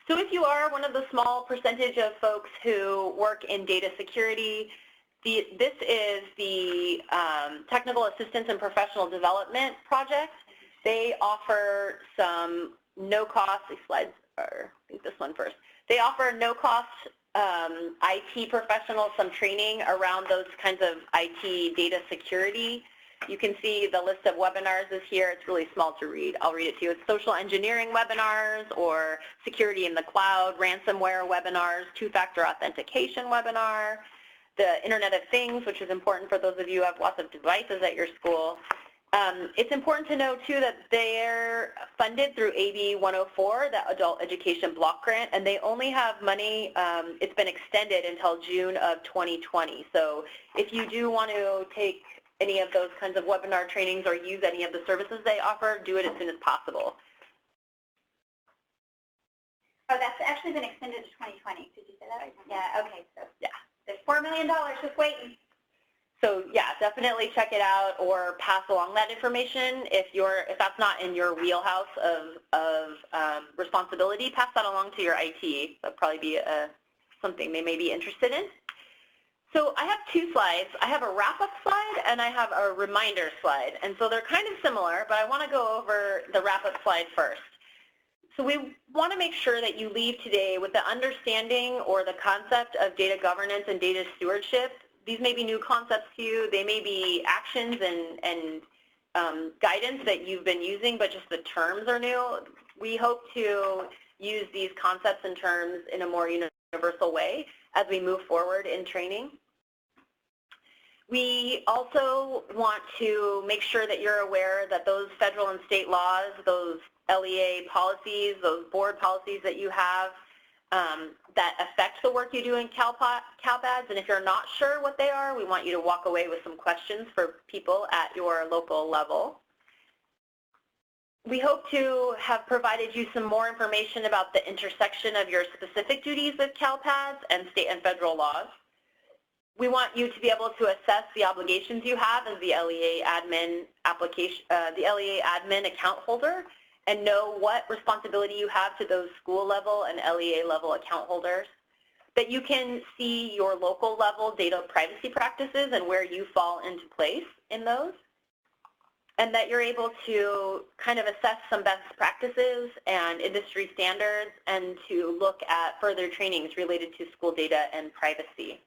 So if you are one of the small percentage of folks who work in data security, this is the Technical Assistance and Professional Development Project. They offer some no-cost, these slides are, I think this one first. They offer no-cost IT professionals some training around those kinds of IT data security. You can see the list of webinars is here. It's really small to read. I'll read it to you. It's social engineering webinars or security in the cloud, ransomware webinars, two-factor authentication webinar, the Internet of Things, which is important for those of you who have lots of devices at your school. It's important to know, too, that they're funded through AB 104, the Adult Education Block Grant, and they only have money, it's been extended until June of 2020. So if you do want to take any of those kinds of webinar trainings or use any of the services they offer, do it as soon as possible. Oh, that's actually been extended to 2020. Did you say that? Yeah, okay. So yeah, there's $4 million just waiting. So yeah, definitely check it out or pass along that information. If that's not in your wheelhouse of responsibility, pass that along to your IT. That'd probably be something they may be interested in. So I have two slides. I have a wrap-up slide and I have a reminder slide. And so they're kind of similar, but I want to go over the wrap-up slide first. So we want to make sure that you leave today with the understanding or the concept of data governance and data stewardship. These may be new concepts to you. They may be actions and guidance that you've been using, but just the terms are new. We hope to use these concepts and terms in a more universal way as we move forward in training. We also want to make sure that you're aware that those federal and state laws, those LEA policies, those board policies that you have that affect the work you do in CALPADS, and if you're not sure what they are, we want you to walk away with some questions for people at your local level. We hope to have provided you some more information about the intersection of your specific duties with CALPADS and state and federal laws. We want you to be able to assess the obligations you have as the LEA admin application, the LEA admin account holder, and know what responsibility you have to those school level and LEA level account holders. That you can see your local level data privacy practices and where you fall into place in those. And that you're able to kind of assess some best practices and industry standards and to look at further trainings related to school data and privacy.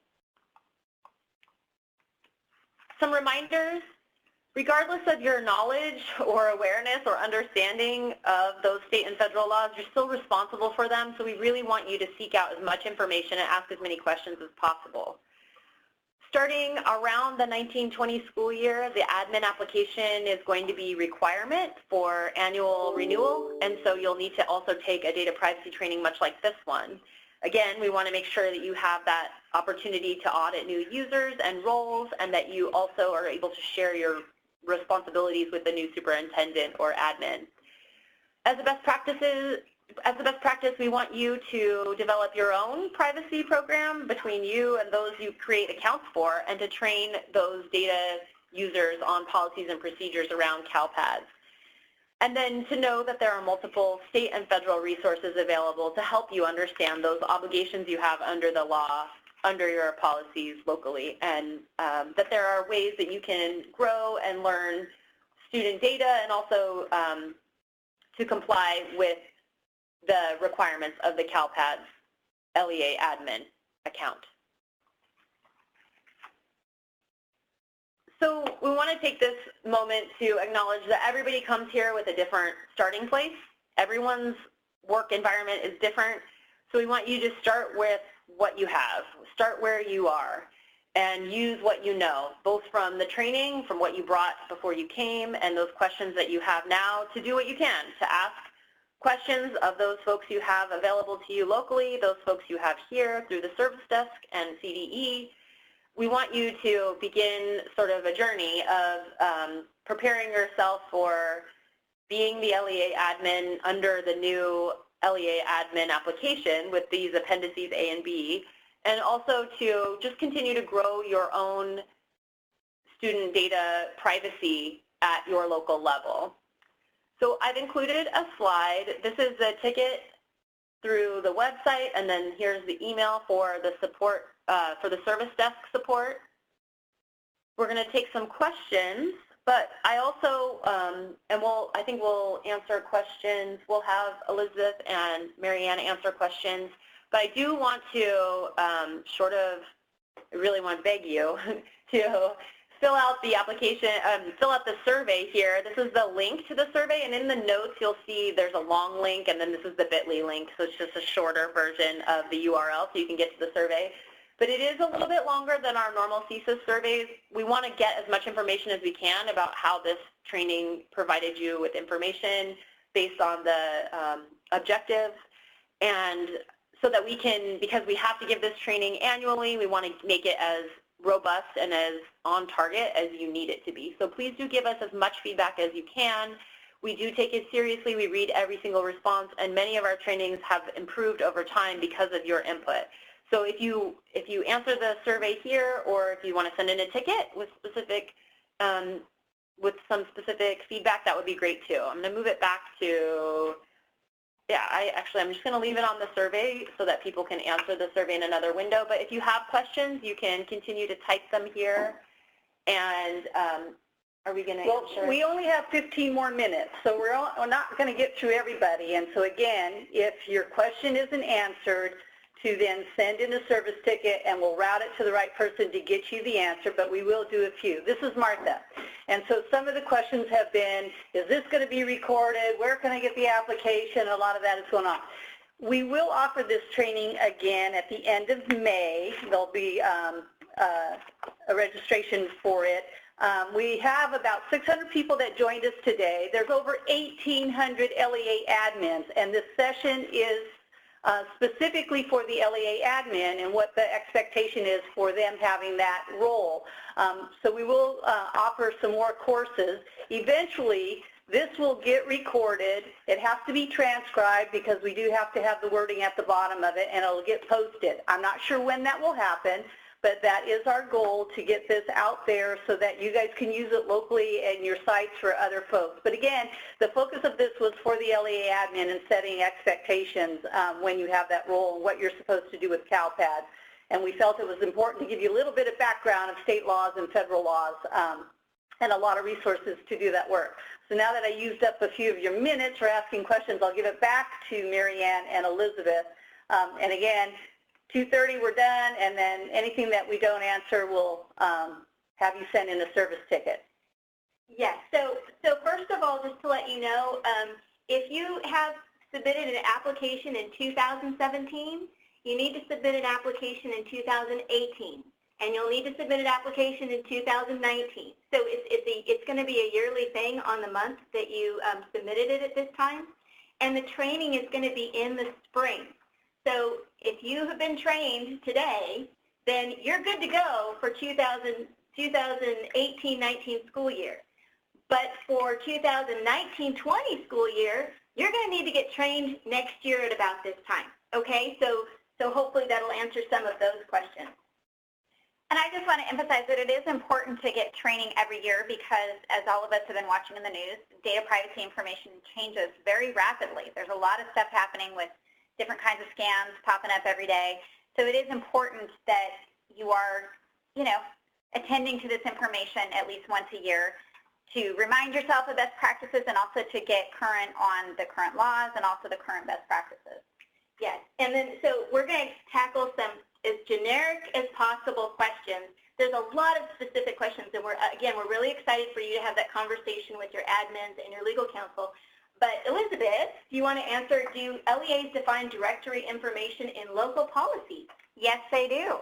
Some reminders, regardless of your knowledge or awareness or understanding of those state and federal laws, you're still responsible for them, so we really want you to seek out as much information and ask as many questions as possible. Starting around the 1920 school year, the admin application is going to be a requirement for annual renewal, and so you'll need to also take a data privacy training much like this one. Again, we want to make sure that you have that opportunity to audit new users and roles, and that you also are able to share your responsibilities with the new superintendent or admin. As a best practice, we want you to develop your own privacy program between you and those you create accounts for, and to train those data users on policies and procedures around CALPADS. And then to know that there are multiple state and federal resources available to help you understand those obligations you have under the law, under your policies locally, and that there are ways that you can grow and learn student data and also to comply with the requirements of the CALPADS LEA admin account. So we want to take this moment to acknowledge that everybody comes here with a different starting place. Everyone's work environment is different. So we want you to start with what you have. Start where you are and use what you know, both from the training, from what you brought before you came, and those questions that you have now, to do what you can, to ask questions of those folks you have available to you locally, those folks you have here through the service desk and CDE. We want you to begin sort of a journey of preparing yourself for being the LEA admin under the new LEA admin application with these appendices A and B, and also to just continue to grow your own student data privacy at your local level. So I've included a slide. This is the ticket through the website, and then here's the email for the support, for the service desk support. We're going to take some questions, but I also, I think we'll answer questions. We'll have Elizabeth and Marianne answer questions, but I do want to I really want to beg you to fill out the application, fill out the survey here. This is the link to the survey, and in the notes you'll see there's a long link, and then this is the bit.ly link, so it's just a shorter version of the URL so you can get to the survey. But it is a little bit longer than our normal CSIS surveys. We want to get as much information as we can about how this training provided you with information based on the objectives, and so that we can, because we have to give this training annually, we want to make it as robust and as on target as you need it to be. So please do give us as much feedback as you can. We do take it seriously. We read every single response, and many of our trainings have improved over time because of your input. So if you answer the survey here, or if you want to send in a ticket with specific with some specific feedback, that would be great too. I'm going to move it back to, I'm just going to leave it on the survey so that people can answer the survey in another window. But if you have questions, you can continue to type them here. And are we going to answer? We only have 15 more minutes, so we're not going to get through everybody. And so again, if your question isn't answered, to then send in a service ticket, and we'll route it to the right person to get you the answer, but we will do a few. This is Martha. And so some of the questions have been, is this going to be recorded? Where can I get the application? A lot of that is going on. We will offer this training again at the end of May. There'll be a registration for it. We have about 600 people that joined us today. There's over 1,800 LEA admins, and this session is specifically for the LEA admin and what the expectation is for them having that role. So we will offer some more courses. Eventually, this will get recorded. It has to be transcribed because we do have to have the wording at the bottom of it, and it'll get posted. I'm not sure when that will happen, but that is our goal, to get this out there so that you guys can use it locally in your sites for other folks. But again, the focus of this was for the LEA admin and setting expectations when you have that role and what you're supposed to do with CALPADS. And we felt it was important to give you a little bit of background of state laws and federal laws and a lot of resources to do that work. So now that I used up a few of your minutes for asking questions, I'll give it back to Marianne and Elizabeth. And again, 2:30 we're done, and then anything that we don't answer, we'll have you send in a service ticket. Yes, so first of all, just to let you know, if you have submitted an application in 2017, you need to submit an application in 2018, and you'll need to submit an application in 2019. So it's going to be a yearly thing on the month that you submitted it at this time, and the training is going to be in the spring. So if you have been trained today, then you're good to go for 2018-19 school year. But for 2019-20 school year, you're going to need to get trained next year at about this time. Okay, so hopefully that'll answer some of those questions. And I just want to emphasize that it is important to get training every year because, as all of us have been watching in the news, data privacy information changes very rapidly. There's a lot of stuff happening with different kinds of scams popping up every day. So it is important that you are, attending to this information at least once a year to remind yourself of best practices and also to get current on the current laws and also the current best practices. Yes, and then so we're going to tackle some as generic as possible questions. There's a lot of specific questions, and we're really excited for you to have that conversation with your admins and your legal counsel. But Elizabeth, do you want to answer, do LEAs define directory information in local policies? Yes, they do.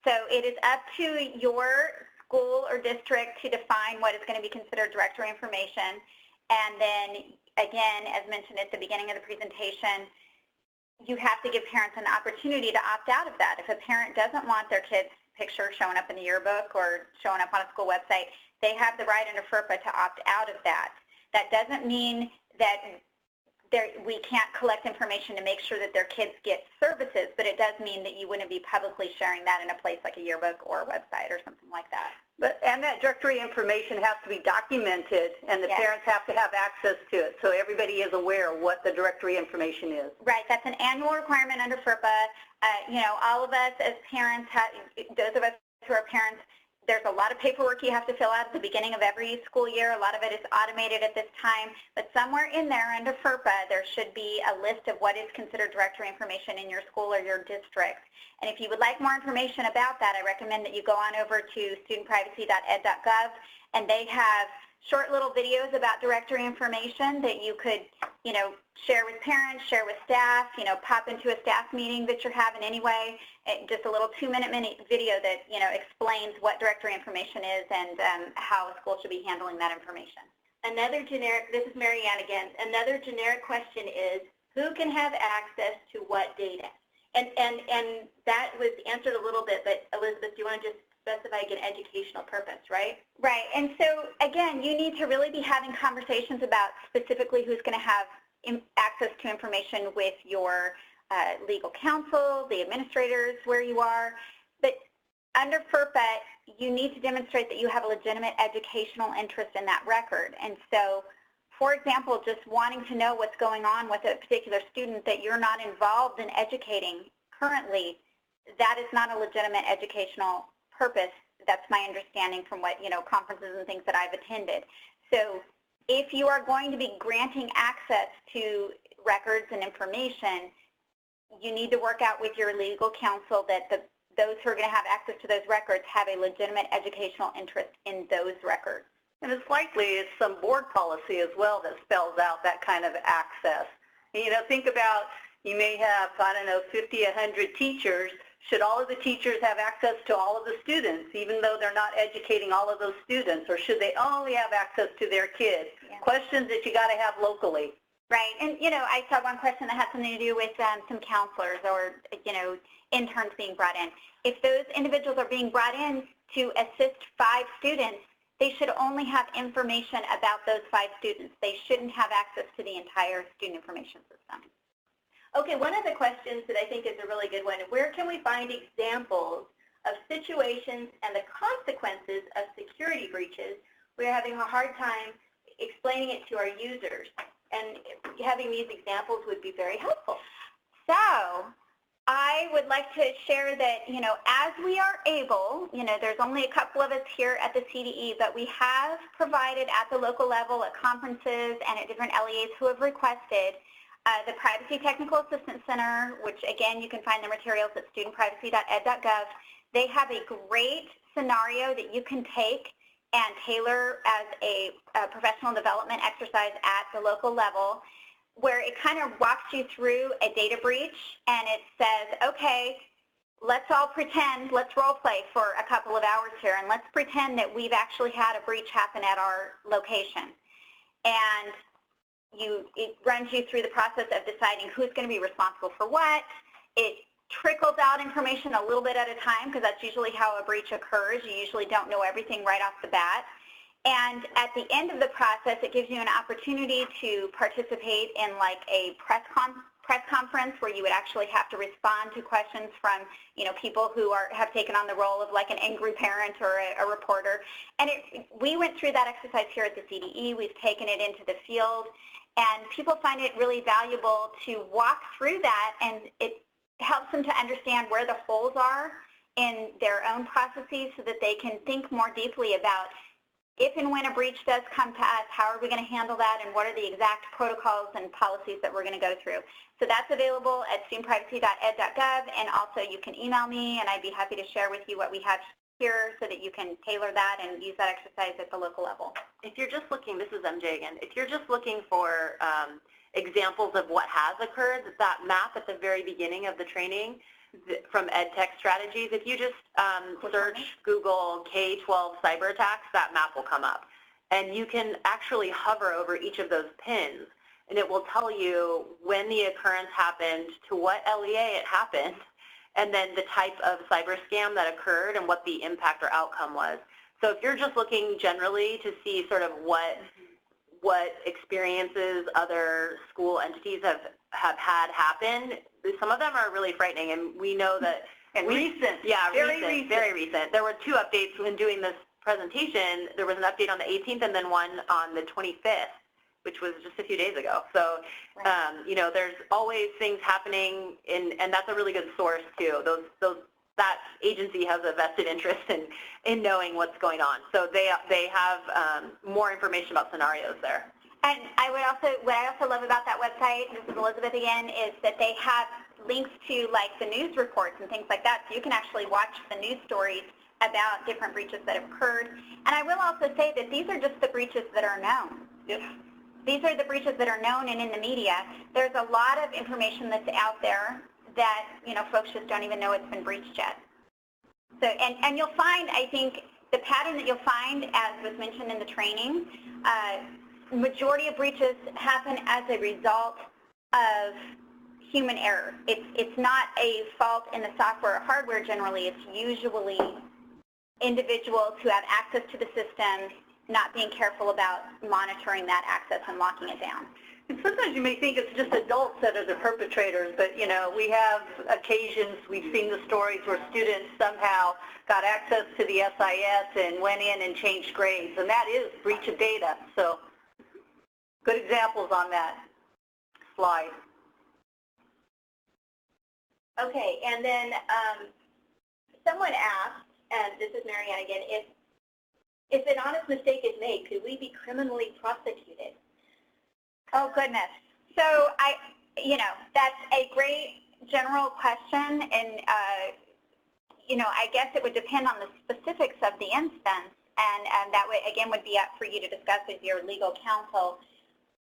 So it is up to your school or district to define what is going to be considered directory information. And then, again, as mentioned at the beginning of the presentation, you have to give parents an opportunity to opt out of that. If a parent doesn't want their kid's picture showing up in the yearbook or showing up on a school website, they have the right under FERPA to opt out of that. That doesn't mean that we can't collect information to make sure that their kids get services, but it does mean that you wouldn't be publicly sharing that in a place like a yearbook or a website or something like that. And that directory information has to be documented, and the parents have to have access to it, so everybody is aware of what the directory information is. Right. That's an annual requirement under FERPA. You know, all of us as parents, those of us who are parents, there's a lot of paperwork you have to fill out at the beginning of every school year. A lot of it is automated at this time, but somewhere in there under FERPA, there should be a list of what is considered directory information in your school or your district. And if you would like more information about that, I recommend that you go on over to studentprivacy.ed.gov, and they have short little videos about directory information that you could, you know, share with parents, share with staff, you know, pop into a staff meeting that you're having anyway. Just a little 2-minute video that, you know, explains what directory information is and how a school should be handling that information. Another generic, this is Mary Ann again, another generic question is, who can have access to what data? And that was answered a little bit, but Elizabeth, do you want to just specify again, educational purpose, right? Right, and so again, you need to really be having conversations about specifically who's going to have access to information with your legal counsel, the administrators where you are. But under FERPA, you need to demonstrate that you have a legitimate educational interest in that record. And so, for example, just wanting to know what's going on with a particular student that you're not involved in educating currently, that is not a legitimate educational purpose. That's my understanding from what, you know, conferences and things that I've attended. So if you are going to be granting access to records and information, you need to work out with your legal counsel that those who are going to have access to those records have a legitimate educational interest in those records. And it's likely it's some board policy as well that spells out that kind of access. And, you know, think about, you may have, I don't know, 50, 100 teachers. Should all of the teachers have access to all of the students, even though they're not educating all of those students, or should they only have access to their kids? Yeah. Questions that you got to have locally. Right, and you know, I saw one question that had something to do with some counselors or, you know, interns being brought in. If those individuals are being brought in to assist 5 students, they should only have information about those 5 students. They shouldn't have access to the entire student information system. Okay, one of the questions that I think is a really good one, where can we find examples of situations and the consequences of security breaches? We're having a hard time explaining it to our users, and having these examples would be very helpful. So I would like to share that, you know, as we are able, you know, there's only a couple of us here at the CDE, but we have provided at the local level at conferences and at different LEAs who have requested the Privacy Technical Assistance Center, which again, you can find the materials at studentprivacy.ed.gov. They have a great scenario that you can take and tailor as a professional development exercise at the local level, where it kind of walks you through a data breach, and it says, okay, let's all pretend, let's role play for a couple of hours here, and let's pretend that we've actually had a breach happen at our location. And it runs you through the process of deciding who's going to be responsible for what. It trickles out information a little bit at a time, because that's usually how a breach occurs. You usually don't know everything right off the bat. And at the end of the process, it gives you an opportunity to participate in like a press conference where you would actually have to respond to questions from, you know, people who have taken on the role of like an angry parent or a reporter. And we went through that exercise here at the CDE. We've taken it into the field, and people find it really valuable to walk through that, and it helps them to understand where the holes are in their own processes so that they can think more deeply about if and when a breach does come to us, how are we going to handle that, and what are the exact protocols and policies that we're going to go through. So that's available at studentprivacy.ed.gov, and also you can email me, and I'd be happy to share with you what we have here so that you can tailor that and use that exercise at the local level. If you're just looking, this is MJ again, if you're just looking for examples of what has occurred, that map at the very beginning of the training from EdTech Strategies, if you just search Google K-12 cyber attacks, that map will come up. And you can actually hover over each of those pins, and it will tell you when the occurrence happened, to what LEA it happened, and then the type of cyber scam that occurred and what the impact or outcome was. So if you're just looking generally to see sort of what what experiences other school entities have had happen. Some of them are really frightening, and we know that. And recent. Yeah, very recent. There were 2 updates when doing this presentation. There was an update on the 18th and then one on the 25th, which was just a few days ago. So, you know, there's always things happening, and that's a really good source too. That agency has a vested interest in knowing what's going on. So they have more information about scenarios there. And what I also love about that website, this is Elizabeth again, is that they have links to like the news reports and things like that, so you can actually watch the news stories about different breaches that have occurred. And I will also say that these are just the breaches that are known. Yep. These are the breaches that are known and in the media. There's a lot of information that's out there that, you know, folks just don't even know it's been breached yet. So, and you'll find, I think, the pattern that you'll find, as was mentioned in the training, majority of breaches happen as a result of human error. It's not a fault in the software or hardware generally. It's usually individuals who have access to the system not being careful about monitoring that access and locking it down. And sometimes you may think it's just adults that are the perpetrators, but you know, we have occasions, we've seen the stories where students somehow got access to the SIS and went in and changed grades, and that is breach of data. So good examples on that slide. Okay, and then someone asked, and this is Marianne again, if an honest mistake is made, could we be criminally prosecuted? Oh, goodness. So, you know, that's a great general question, and, you know, I guess it would depend on the specifics of the instance, and that would, again, would be up for you to discuss with your legal counsel.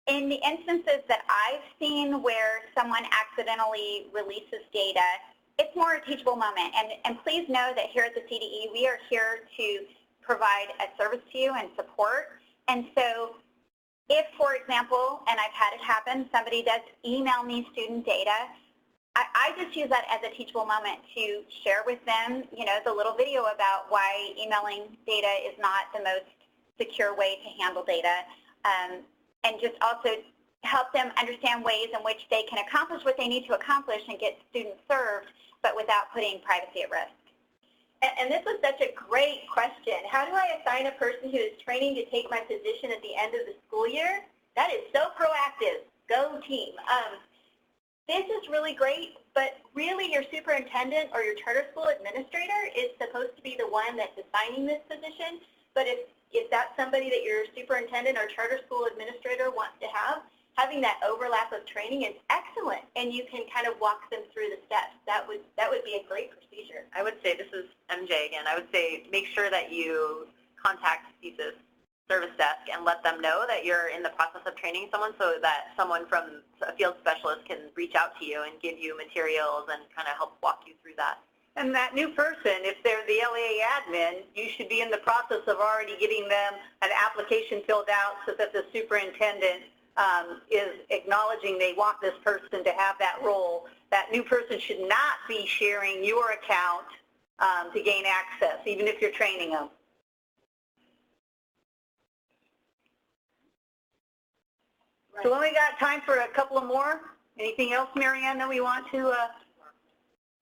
In the instances that I've seen where someone accidentally releases data, it's more a teachable moment. And please know that here at the CDE, we are here to provide a service to you and support. And so if, for example, and I've had it happen, somebody does email me student data, I just use that as a teachable moment to share with them, you know, the little video about why emailing data is not the most secure way to handle data. And just also help them understand ways in which they can accomplish what they need to accomplish and get students served, but without putting privacy at risk. And this was such a great question. How do I assign a person who is training to take my position at the end of the school year? That is so proactive. Go team. This is really great, but really your superintendent or your charter school administrator is supposed to be the one that's assigning this position. But if that's somebody that your superintendent or charter school administrator wants to have, having that overlap of training is excellent, and you can kind of walk them through the steps. That would be a great procedure. I would say, this is MJ again, I would say make sure that you contact CSIS service desk and let them know that you're in the process of training someone, so that someone from a field specialist can reach out to you and give you materials and kind of help walk you through that. And that new person, if they're the LEA admin, you should be in the process of already getting them an application filled out so that the superintendent is acknowledging they want this person to have that role. That new person should not be sharing your account to gain access, even if you're training them. Right. So we got time for a couple of more. Anything else, Marianne, that we want to?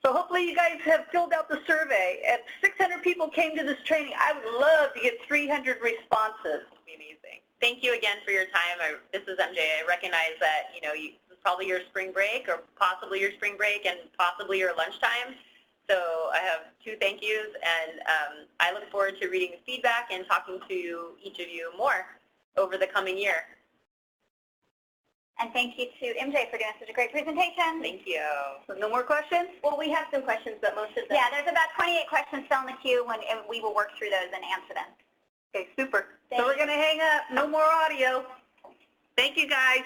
So hopefully you guys have filled out the survey. If 600 people came to this training, I would love to get 300 responses. It would be amazing. Thank you again for your time. This is MJ. I recognize that, you know, this is probably your spring break or possibly your spring break and possibly your lunchtime. So I have 2 thank yous, and I look forward to reading the feedback and talking to each of you more over the coming year. And thank you to MJ for doing such a great presentation. Thank you. So no more questions? Well, we have some questions, but most of them. Yeah, there's about 28 questions still in the queue, and we will work through those and answer them. Okay, super. So we're going to hang up. No more audio. Thank you, guys.